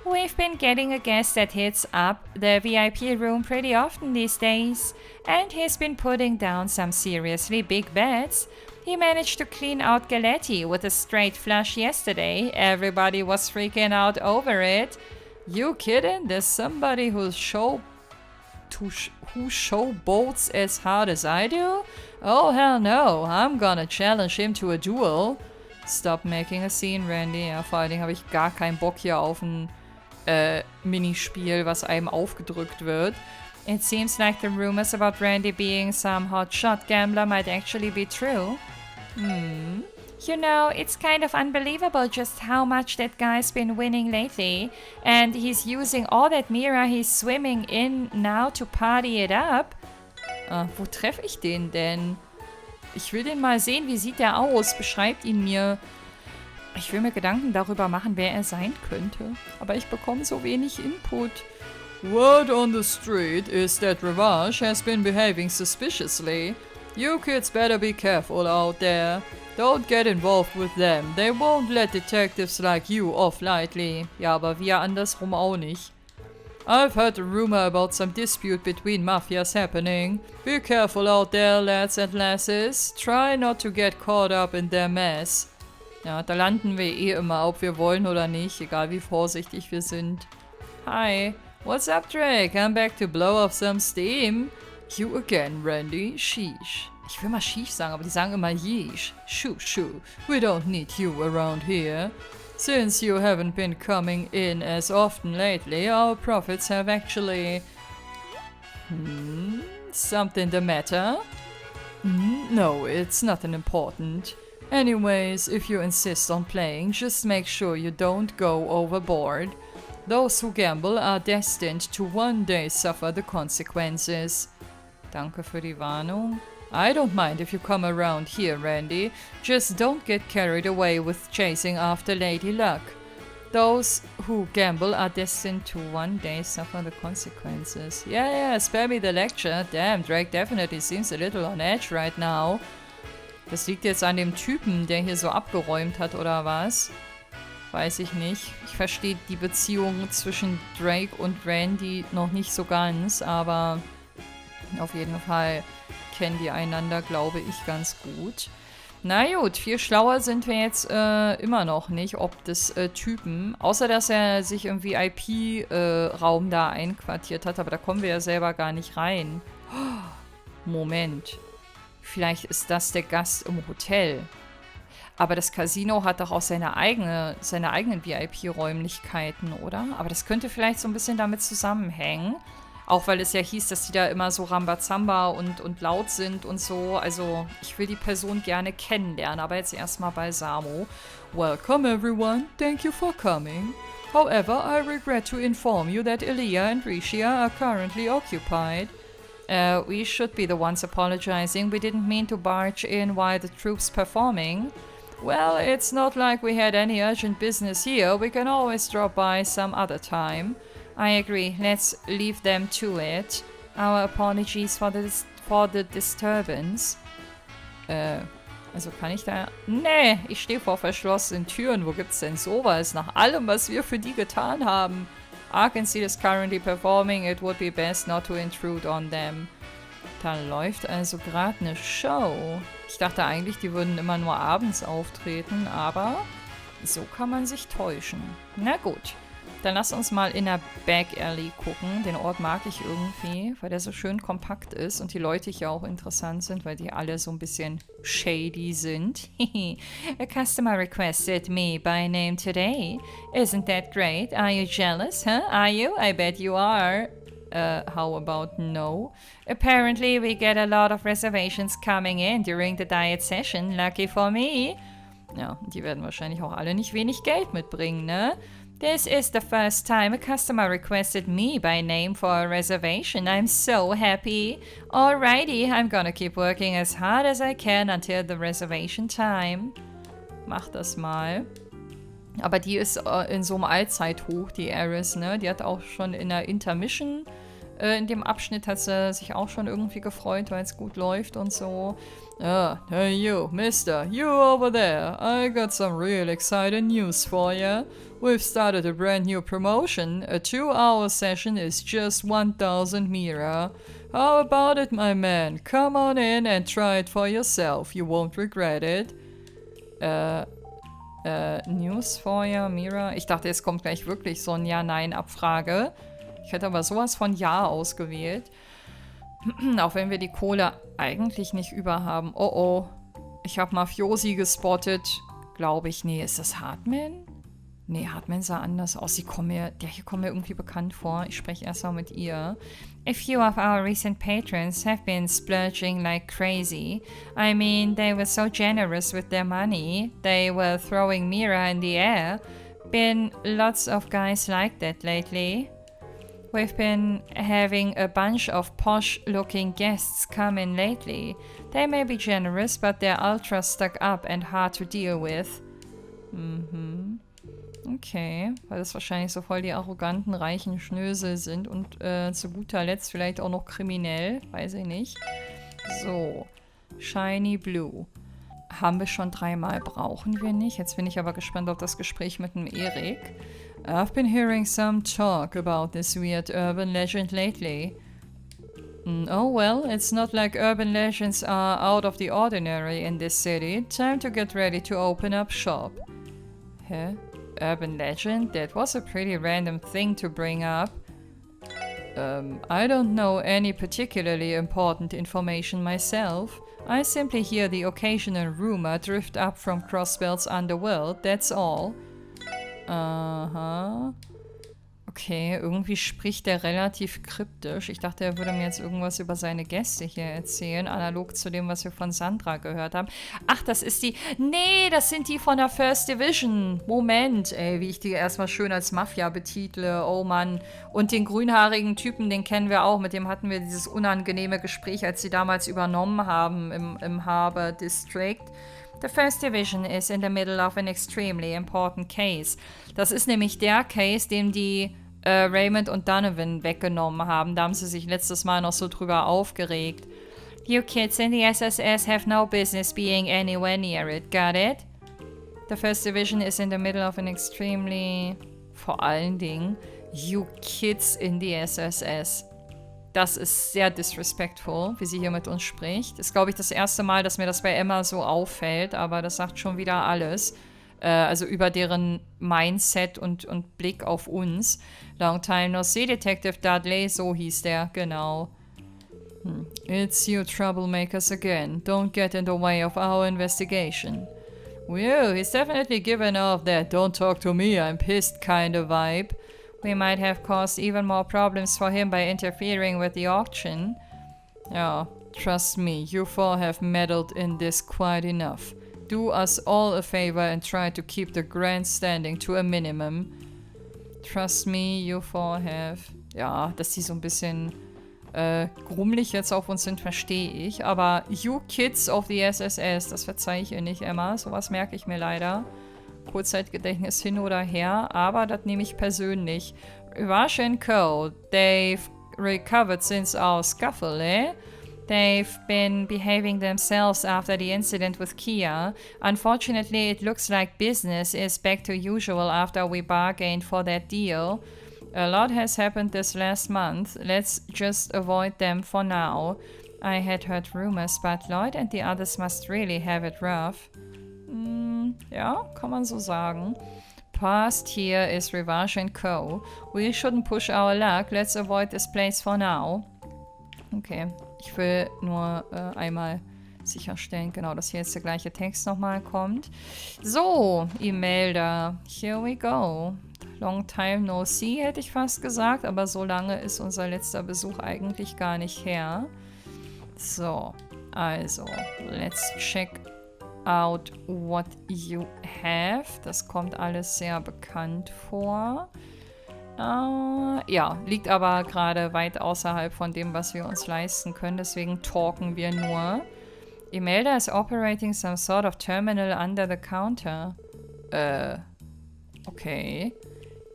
We've been getting a guest that hits up the VIP room pretty often these days, and he's been putting down some seriously big bets. He managed to clean out Galetti with a straight flush yesterday. Everybody was freaking out over it. You kidding? There's somebody who showboats as hard as I do? Oh hell no, I'm gonna challenge him to a duel. Stop making a scene, Randy. Ja, vor allen Dingen habe ich gar keinen Bock hier auf ein Minispiel, was einem aufgedrückt wird. It seems like the rumors about Randy being some hotshot gambler might actually be true. You know, it's kind of unbelievable just how much that guy's been winning lately. And he's using all that MEHR he's swimming in now to party it up. Wo treffe ich den denn? Ich will den mal sehen. Wie sieht der aus? Beschreibt ihn mir. Ich will mir Gedanken darüber machen, wer er sein könnte. Aber ich bekomme so wenig Input. Word on the street is that Revenge has been behaving suspiciously. You kids better be careful out there. Don't get involved with them. They won't let detectives like you off lightly. Ja, aber wir andersrum auch nicht. I've heard a rumor about some dispute between mafias happening. Be careful out there, lads and lasses. Try not to get caught up in their mess. Ja, da landen wir eh immer, ob wir wollen oder nicht, egal wie vorsichtig wir sind. Hi, what's up, Drake? I'm back to blow off some steam. You again, Randy. Sheesh. Ich will mal Sheesh sagen, aber die sagen immer Yeesh. Shoo, shoo. We don't need you around here. Since you haven't been coming in as often lately, our profits have actually... Something the matter? No, it's nothing important. Anyways, if you insist on playing, just make sure you don't go overboard. Those who gamble are destined to one day suffer the consequences. Danke für die Warnung. I don't mind if you come around here, Randy. Just don't get carried away with chasing after Lady Luck. Those who gamble are destined to one day suffer the consequences. Yeah, spare me the lecture. Damn, Drake definitely seems a little on edge right now. Das liegt jetzt an dem Typen, der hier so abgeräumt hat, oder was? Weiß ich nicht. Ich verstehe die Beziehung zwischen Drake und Randy noch nicht so ganz, aber auf jeden Fall kennen die einander, glaube ich, ganz gut. Na gut, viel schlauer sind wir jetzt immer noch nicht, ob des Typen, außer dass er sich im VIP-Raum da einquartiert hat, aber da kommen wir ja selber gar nicht rein. Moment. Vielleicht ist das der Gast im Hotel. Aber das Casino hat doch auch seine eigenen VIP-Räumlichkeiten, oder? Aber das könnte vielleicht so ein bisschen damit zusammenhängen. Auch weil es ja hieß, dass die da immer so Rambazamba und laut sind und so. Also, ich will die Person gerne kennenlernen, aber jetzt erstmal bei Samo. Welcome everyone, thank you for coming. However, I regret to inform you that Elia and Rishia are currently occupied. We should be the ones apologizing. We didn't mean to barge in while the troops performing. Well, it's not like we had any urgent business here. We can always drop by some other time. I agree. Let's leave them to it. Our apologies for the disturbance. Also kann ich da... Nee, ich stehe vor verschlossenen Türen. Wo gibt's denn sowas? Nach allem, was wir für die getan haben. Arkansas is currently performing. It would be best not to intrude on them. Da läuft also gerade eine Show. Ich dachte eigentlich, die würden immer nur abends auftreten, aber so kann man sich täuschen. Na gut. Dann lass uns mal in der Back Alley gucken. Den Ort mag ich irgendwie, weil der so schön kompakt ist und die Leute hier auch interessant sind, weil die alle so ein bisschen shady sind. A customer requested me by name today. Isn't that great? Are you jealous, huh? Are you? I bet you are. How about no? Apparently we get a lot of reservations coming in during the diet session. Lucky for me. Ja, die werden wahrscheinlich auch alle nicht wenig Geld mitbringen, ne? This is the first time a customer requested me by name for a reservation. I'm so happy. Alrighty, I'm gonna keep working as hard as I can until the reservation time. Mach das mal. Aber die ist in so einem Allzeithoch, die Eris, ne? Die hat auch schon in der Intermission, in dem Abschnitt hat sie sich auch schon irgendwie gefreut, weil es gut läuft und so. Hey you, mister, you over there. I got some real exciting news for you. We've started a brand new promotion. A 2-hour session is just 1000 MEHR. How about it, my man? Come on in and try it for yourself. You won't regret it. News for you, MEHR? Ich dachte, jetzt kommt gleich wirklich so ein Ja-Nein-Abfrage. Ich hätte aber sowas von Ja ausgewählt. Auch wenn wir die Kohle eigentlich nicht über haben. Oh oh. Ich habe Mafiosi gespottet. Glaube ich. Nee, ist das Hartman? Nee, Hartman sah anders aus. Hier kommt mir irgendwie bekannt vor. Ich spreche erst mal mit ihr. A few of our recent patrons have been splurging like crazy. I mean, they were so generous with their money. They were throwing MEHR in the air. Been lots of guys like that lately. We've been having a bunch of posh-looking guests come in lately. They may be generous, but they're ultra stuck up and hard to deal with. Mhm. Okay, weil das wahrscheinlich so voll die arroganten, reichen Schnösel sind und zu guter Letzt vielleicht auch noch kriminell, weiß ich nicht. So, Shiny Blue. Haben wir schon 3-mal, brauchen wir nicht. Jetzt bin ich aber gespannt auf das Gespräch mit dem Erik. I've been hearing some talk about this weird urban legend lately. Oh well, it's not like urban legends are out of the ordinary in this city. Time to get ready to open up shop. Hä? Urban legend? That was a pretty random thing to bring up. I don't know any particularly important information myself. I simply hear the occasional rumor drift up from Crossbell's underworld, that's all. Aha. Okay, irgendwie spricht er relativ kryptisch. Ich dachte, er würde mir jetzt irgendwas über seine Gäste hier erzählen, analog zu dem, was wir von Sandra gehört haben. Ach, das ist die... Nee, das sind die von der First Division. Moment, ey, wie ich die erstmal schön als Mafia betitle. Oh Mann. Und den grünhaarigen Typen, den kennen wir auch. Mit dem hatten wir dieses unangenehme Gespräch, als sie damals übernommen haben im Harbor District. The First Division is in the middle of an extremely important case. Das ist nämlich der Case, den die Raymond und Donovan weggenommen haben. Da haben sie sich letztes Mal noch so drüber aufgeregt. You kids in the SSS have no business being anywhere near it, got it? The First Division is in the middle of an extremely... Vor allen Dingen, you kids in the SSS. Das ist sehr disrespectful, wie sie hier mit uns spricht. Ist, glaube ich, das erste Mal, dass mir das bei Emma so auffällt, aber das sagt schon wieder alles. Also über deren Mindset und Blick auf uns. Long time no see, Detective Dudley, so hieß der, genau. It's you troublemakers again. Don't get in the way of our investigation. Well, he's definitely given off that don't talk to me, I'm pissed kind of vibe. We might have caused even more problems for him by interfering with the auction. Oh, trust me, you four have meddled in this quite enough. Do us all a favor and try to keep the grandstanding to a minimum. Trust me, you four have... Ja, dass die so ein bisschen grummelig jetzt auf uns sind, verstehe ich. Aber you kids of the SSS, das verzeihe ich ihr nicht, Emma. Sowas merke ich mir leider. Kurzzeitgedächtnis hin oder her, aber das nehme ich persönlich. Rush and Co. They've recovered since our scuffle, eh? They've been behaving themselves after the incident with Kia. Unfortunately, it looks like business is back to usual after we bargained for that deal. A lot has happened this last month. Let's just avoid them for now. I had heard rumors, but Lloyd and the others must really have it rough. Ja, kann man so sagen. Past here is Rivage and Co. We shouldn't push our luck. Let's avoid this place for now. Okay, ich will nur einmal sicherstellen, genau, dass hier jetzt der gleiche Text nochmal kommt. So, Imelda, here we go. Long time no see, hätte ich fast gesagt, aber so lange ist unser letzter Besuch eigentlich gar nicht her. So, also, let's check out what you have. Das kommt alles sehr bekannt vor. Ja, liegt aber gerade weit außerhalb von dem, was wir uns leisten können, deswegen talken wir nur. Imelda is operating some sort of terminal under the counter. Okay.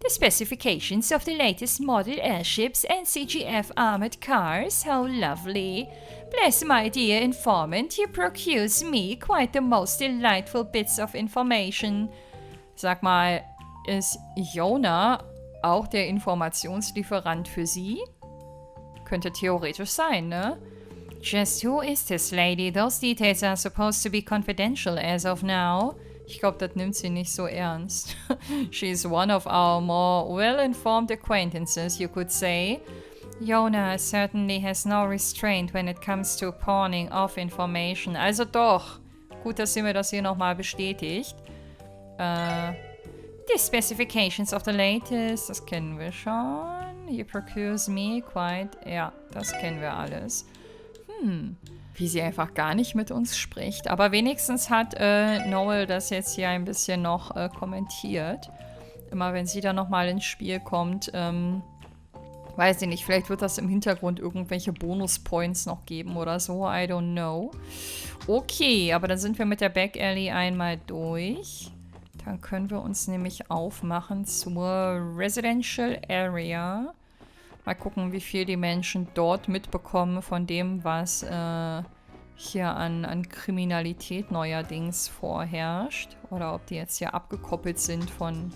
The specifications of the latest model airships and CGF armored cars, how lovely. Bless my dear informant, he procures me quite the most delightful bits of information. Sag mal, ist Jonah auch der Informationslieferant für sie? Könnte theoretisch sein, ne? Just who is this lady? Those details are supposed to be confidential as of now. Ich glaube, das nimmt sie nicht so ernst. She's one of our more well-informed acquaintances, you could say. Jonah certainly has no restraint when it comes to pawning off information. Also doch. Gut, dass sie mir das hier nochmal bestätigt. The specifications of the latest, das kennen wir schon. He procures me quite... Ja, das kennen wir alles. Wie sie einfach gar nicht mit uns spricht. Aber wenigstens hat Noel das jetzt hier ein bisschen noch kommentiert. Immer wenn sie dann nochmal ins Spiel kommt, weiß ich nicht, vielleicht wird das im Hintergrund irgendwelche Bonus-Points noch geben oder so, I don't know. Okay, aber dann sind wir mit der Back Alley einmal durch. Dann können wir uns nämlich aufmachen zur Residential Area. Mal gucken, wie viel die Menschen dort mitbekommen von dem, was hier an Kriminalität neuerdings vorherrscht. Oder ob die jetzt hier abgekoppelt sind von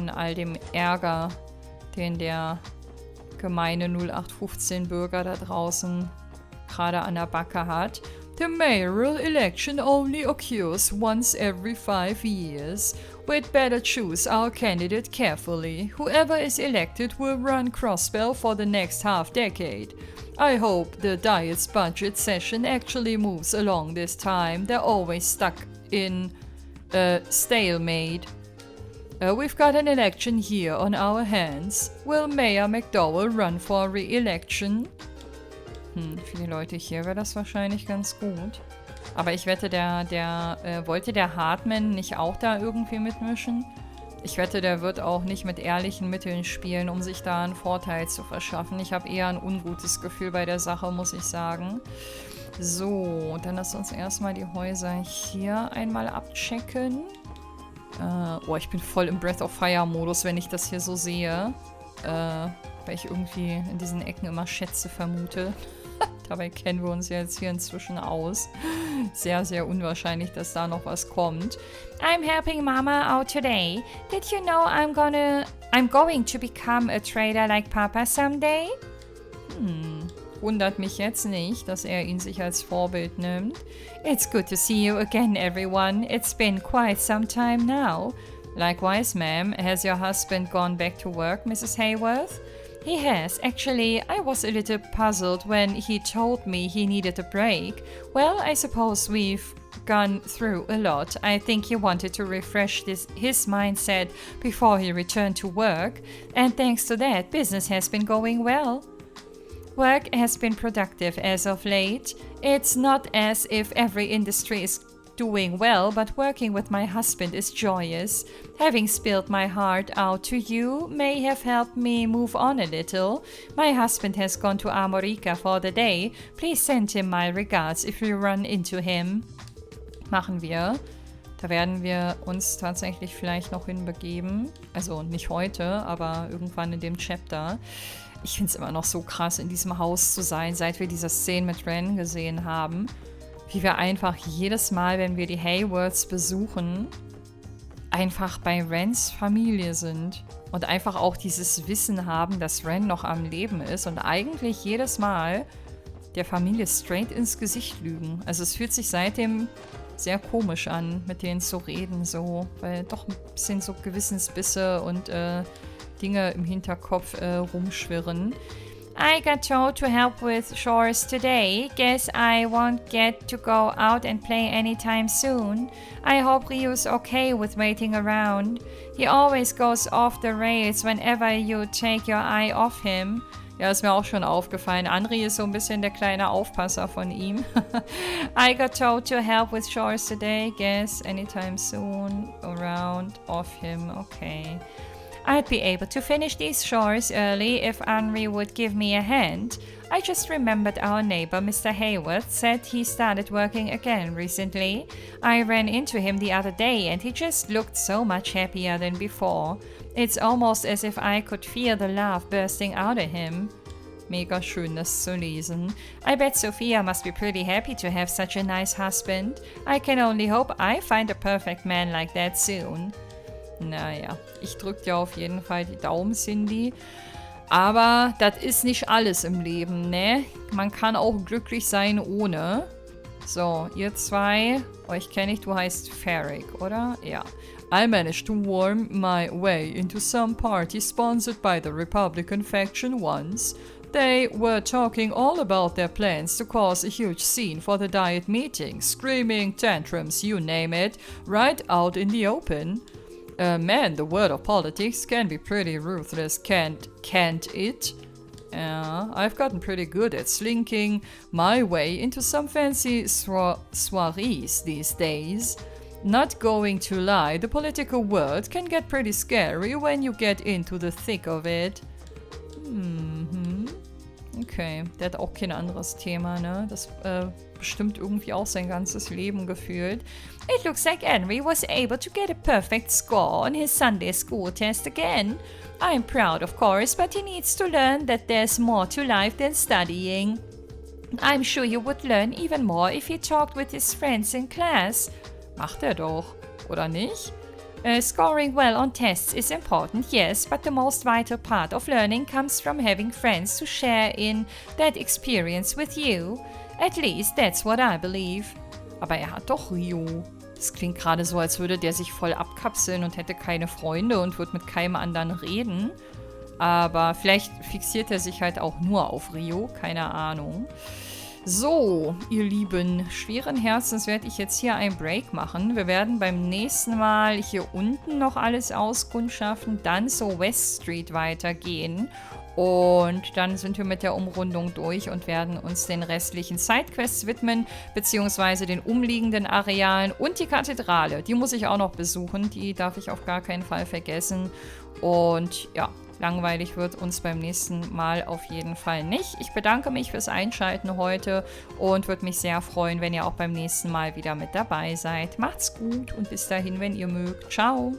all dem Ärger, den der gemeine 0815-Bürger da draußen gerade an der Backe hat. The mayoral election only occurs once every 5 years. We'd better choose our candidate carefully. Whoever is elected will run Crossbell for the next half-decade. I hope the Diet's budget session actually moves along this time. They're always stuck in stalemate. We've got an election here on our hands. Will Mayor McDowell run for re-election? Für die Leute hier wäre das wahrscheinlich ganz gut. Aber ich wette, wollte der Hartman nicht auch da irgendwie mitmischen? Ich wette, der wird auch nicht mit ehrlichen Mitteln spielen, um sich da einen Vorteil zu verschaffen. Ich habe eher ein ungutes Gefühl bei der Sache, muss ich sagen. So, dann lass uns erstmal die Häuser hier einmal abchecken. Oh, ich bin voll im Breath of Fire-Modus, wenn ich das hier so sehe. Weil ich irgendwie in diesen Ecken immer Schätze vermute. Dabei kennen wir uns ja jetzt hier inzwischen aus. Sehr, sehr unwahrscheinlich, dass da noch was kommt. I'm helping Mama out today. Did you know I'm going to become a trader like Papa someday? Wundert mich jetzt nicht, dass er ihn sich als Vorbild nimmt. It's good to see you again, everyone. It's been quite some time now. Likewise, ma'am. Has your husband gone back to work, Mrs. Hayworth? He has. Actually, I was a little puzzled when he told me he needed a break. Well, I suppose we've gone through a lot. I think he wanted to refresh his mindset before he returned to work. And thanks to that, business has been going well. Work has been productive as of late. It's not as if every industry is doing well, but working with my husband is joyous. Having spilled my heart out to you may have helped me move on a little. My husband has gone to America for the day. Please send him my regards if you run into him. Machen wir. Da werden wir uns tatsächlich vielleicht noch hinbegeben. Also nicht heute, aber irgendwann in dem Chapter. Ich finde es immer noch so krass, in diesem Haus zu sein, seit wir diese Szene mit Ren gesehen haben. Wie wir einfach jedes Mal, wenn wir die Hayworths besuchen, einfach bei Rens Familie sind. Und einfach auch dieses Wissen haben, dass Ren noch am Leben ist. Und eigentlich jedes Mal der Familie straight ins Gesicht lügen. Also es fühlt sich seitdem sehr komisch an, mit denen zu reden, so. Weil doch ein bisschen so Gewissensbisse und Dinge im Hinterkopf rumschwirren. I got told to help with chores today. Guess I won't get to go out and play anytime soon. I hope Ryu's okay with waiting around. He always goes off the rails whenever you take your eye off him. Ja, ist mir auch schon aufgefallen. Anri ist so ein bisschen der kleine Aufpasser von ihm. I got told to help with chores today. Guess anytime soon. Around off him. Okay. I'd be able to finish these chores early if Henri would give me a hand. I just remembered our neighbor, Mr. Hayworth, said he started working again recently. I ran into him the other day and he just looked so much happier than before. It's almost as if I could feel the laugh bursting out of him. Mega schön, das zu lesen. I bet Sophia must be pretty happy to have such a nice husband. I can only hope I find a perfect man like that soon. Naja, ich drück dir auf jeden Fall die Daumen, Cindy. Aber das ist nicht alles im Leben, ne? Man kann auch glücklich sein ohne. So, ihr zwei, euch kenne ich, du heißt Ferric, oder? Ja. I managed to worm my way into some party sponsored by the Republican faction once. They were talking all about their plans to cause a huge scene for the diet meeting, screaming, tantrums, you name it, right out in the open. Man, the world of politics can be pretty ruthless, can't it? Yeah, I've gotten pretty good at slinking my way into some fancy soirees these days. Not going to lie, the political world can get pretty scary when you get into the thick of it. Okay, der hat auch kein anderes Thema, ne? Das bestimmt irgendwie auch sein ganzes Leben gefühlt. It looks like Henry was able to get a perfect score on his Sunday school test again. I'm proud, of course, but he needs to learn that there's more to life than studying. I'm sure you would learn even more if he talked with his friends in class. Macht er doch, oder nicht? Scoring well on tests is important, yes, but the most vital part of learning comes from having friends to share in that experience with you. At least that's what I believe. Aber er hat doch Ryo. Das klingt gerade so, als würde der sich voll abkapseln und hätte keine Freunde und würde mit keinem anderen reden. Aber vielleicht fixiert er sich halt auch nur auf Ryo, keine Ahnung. So, ihr Lieben, schweren Herzens werde ich jetzt hier einen Break machen. Wir werden beim nächsten Mal hier unten noch alles auskundschaften, dann zur West Street weitergehen. Und dann sind wir mit der Umrundung durch und werden uns den restlichen Sidequests widmen, beziehungsweise den umliegenden Arealen und die Kathedrale. Die muss ich auch noch besuchen, die darf ich auf gar keinen Fall vergessen. Und ja, langweilig wird uns beim nächsten Mal auf jeden Fall nicht. Ich bedanke mich fürs Einschalten heute und würde mich sehr freuen, wenn ihr auch beim nächsten Mal wieder mit dabei seid. Macht's gut und bis dahin, wenn ihr mögt. Ciao!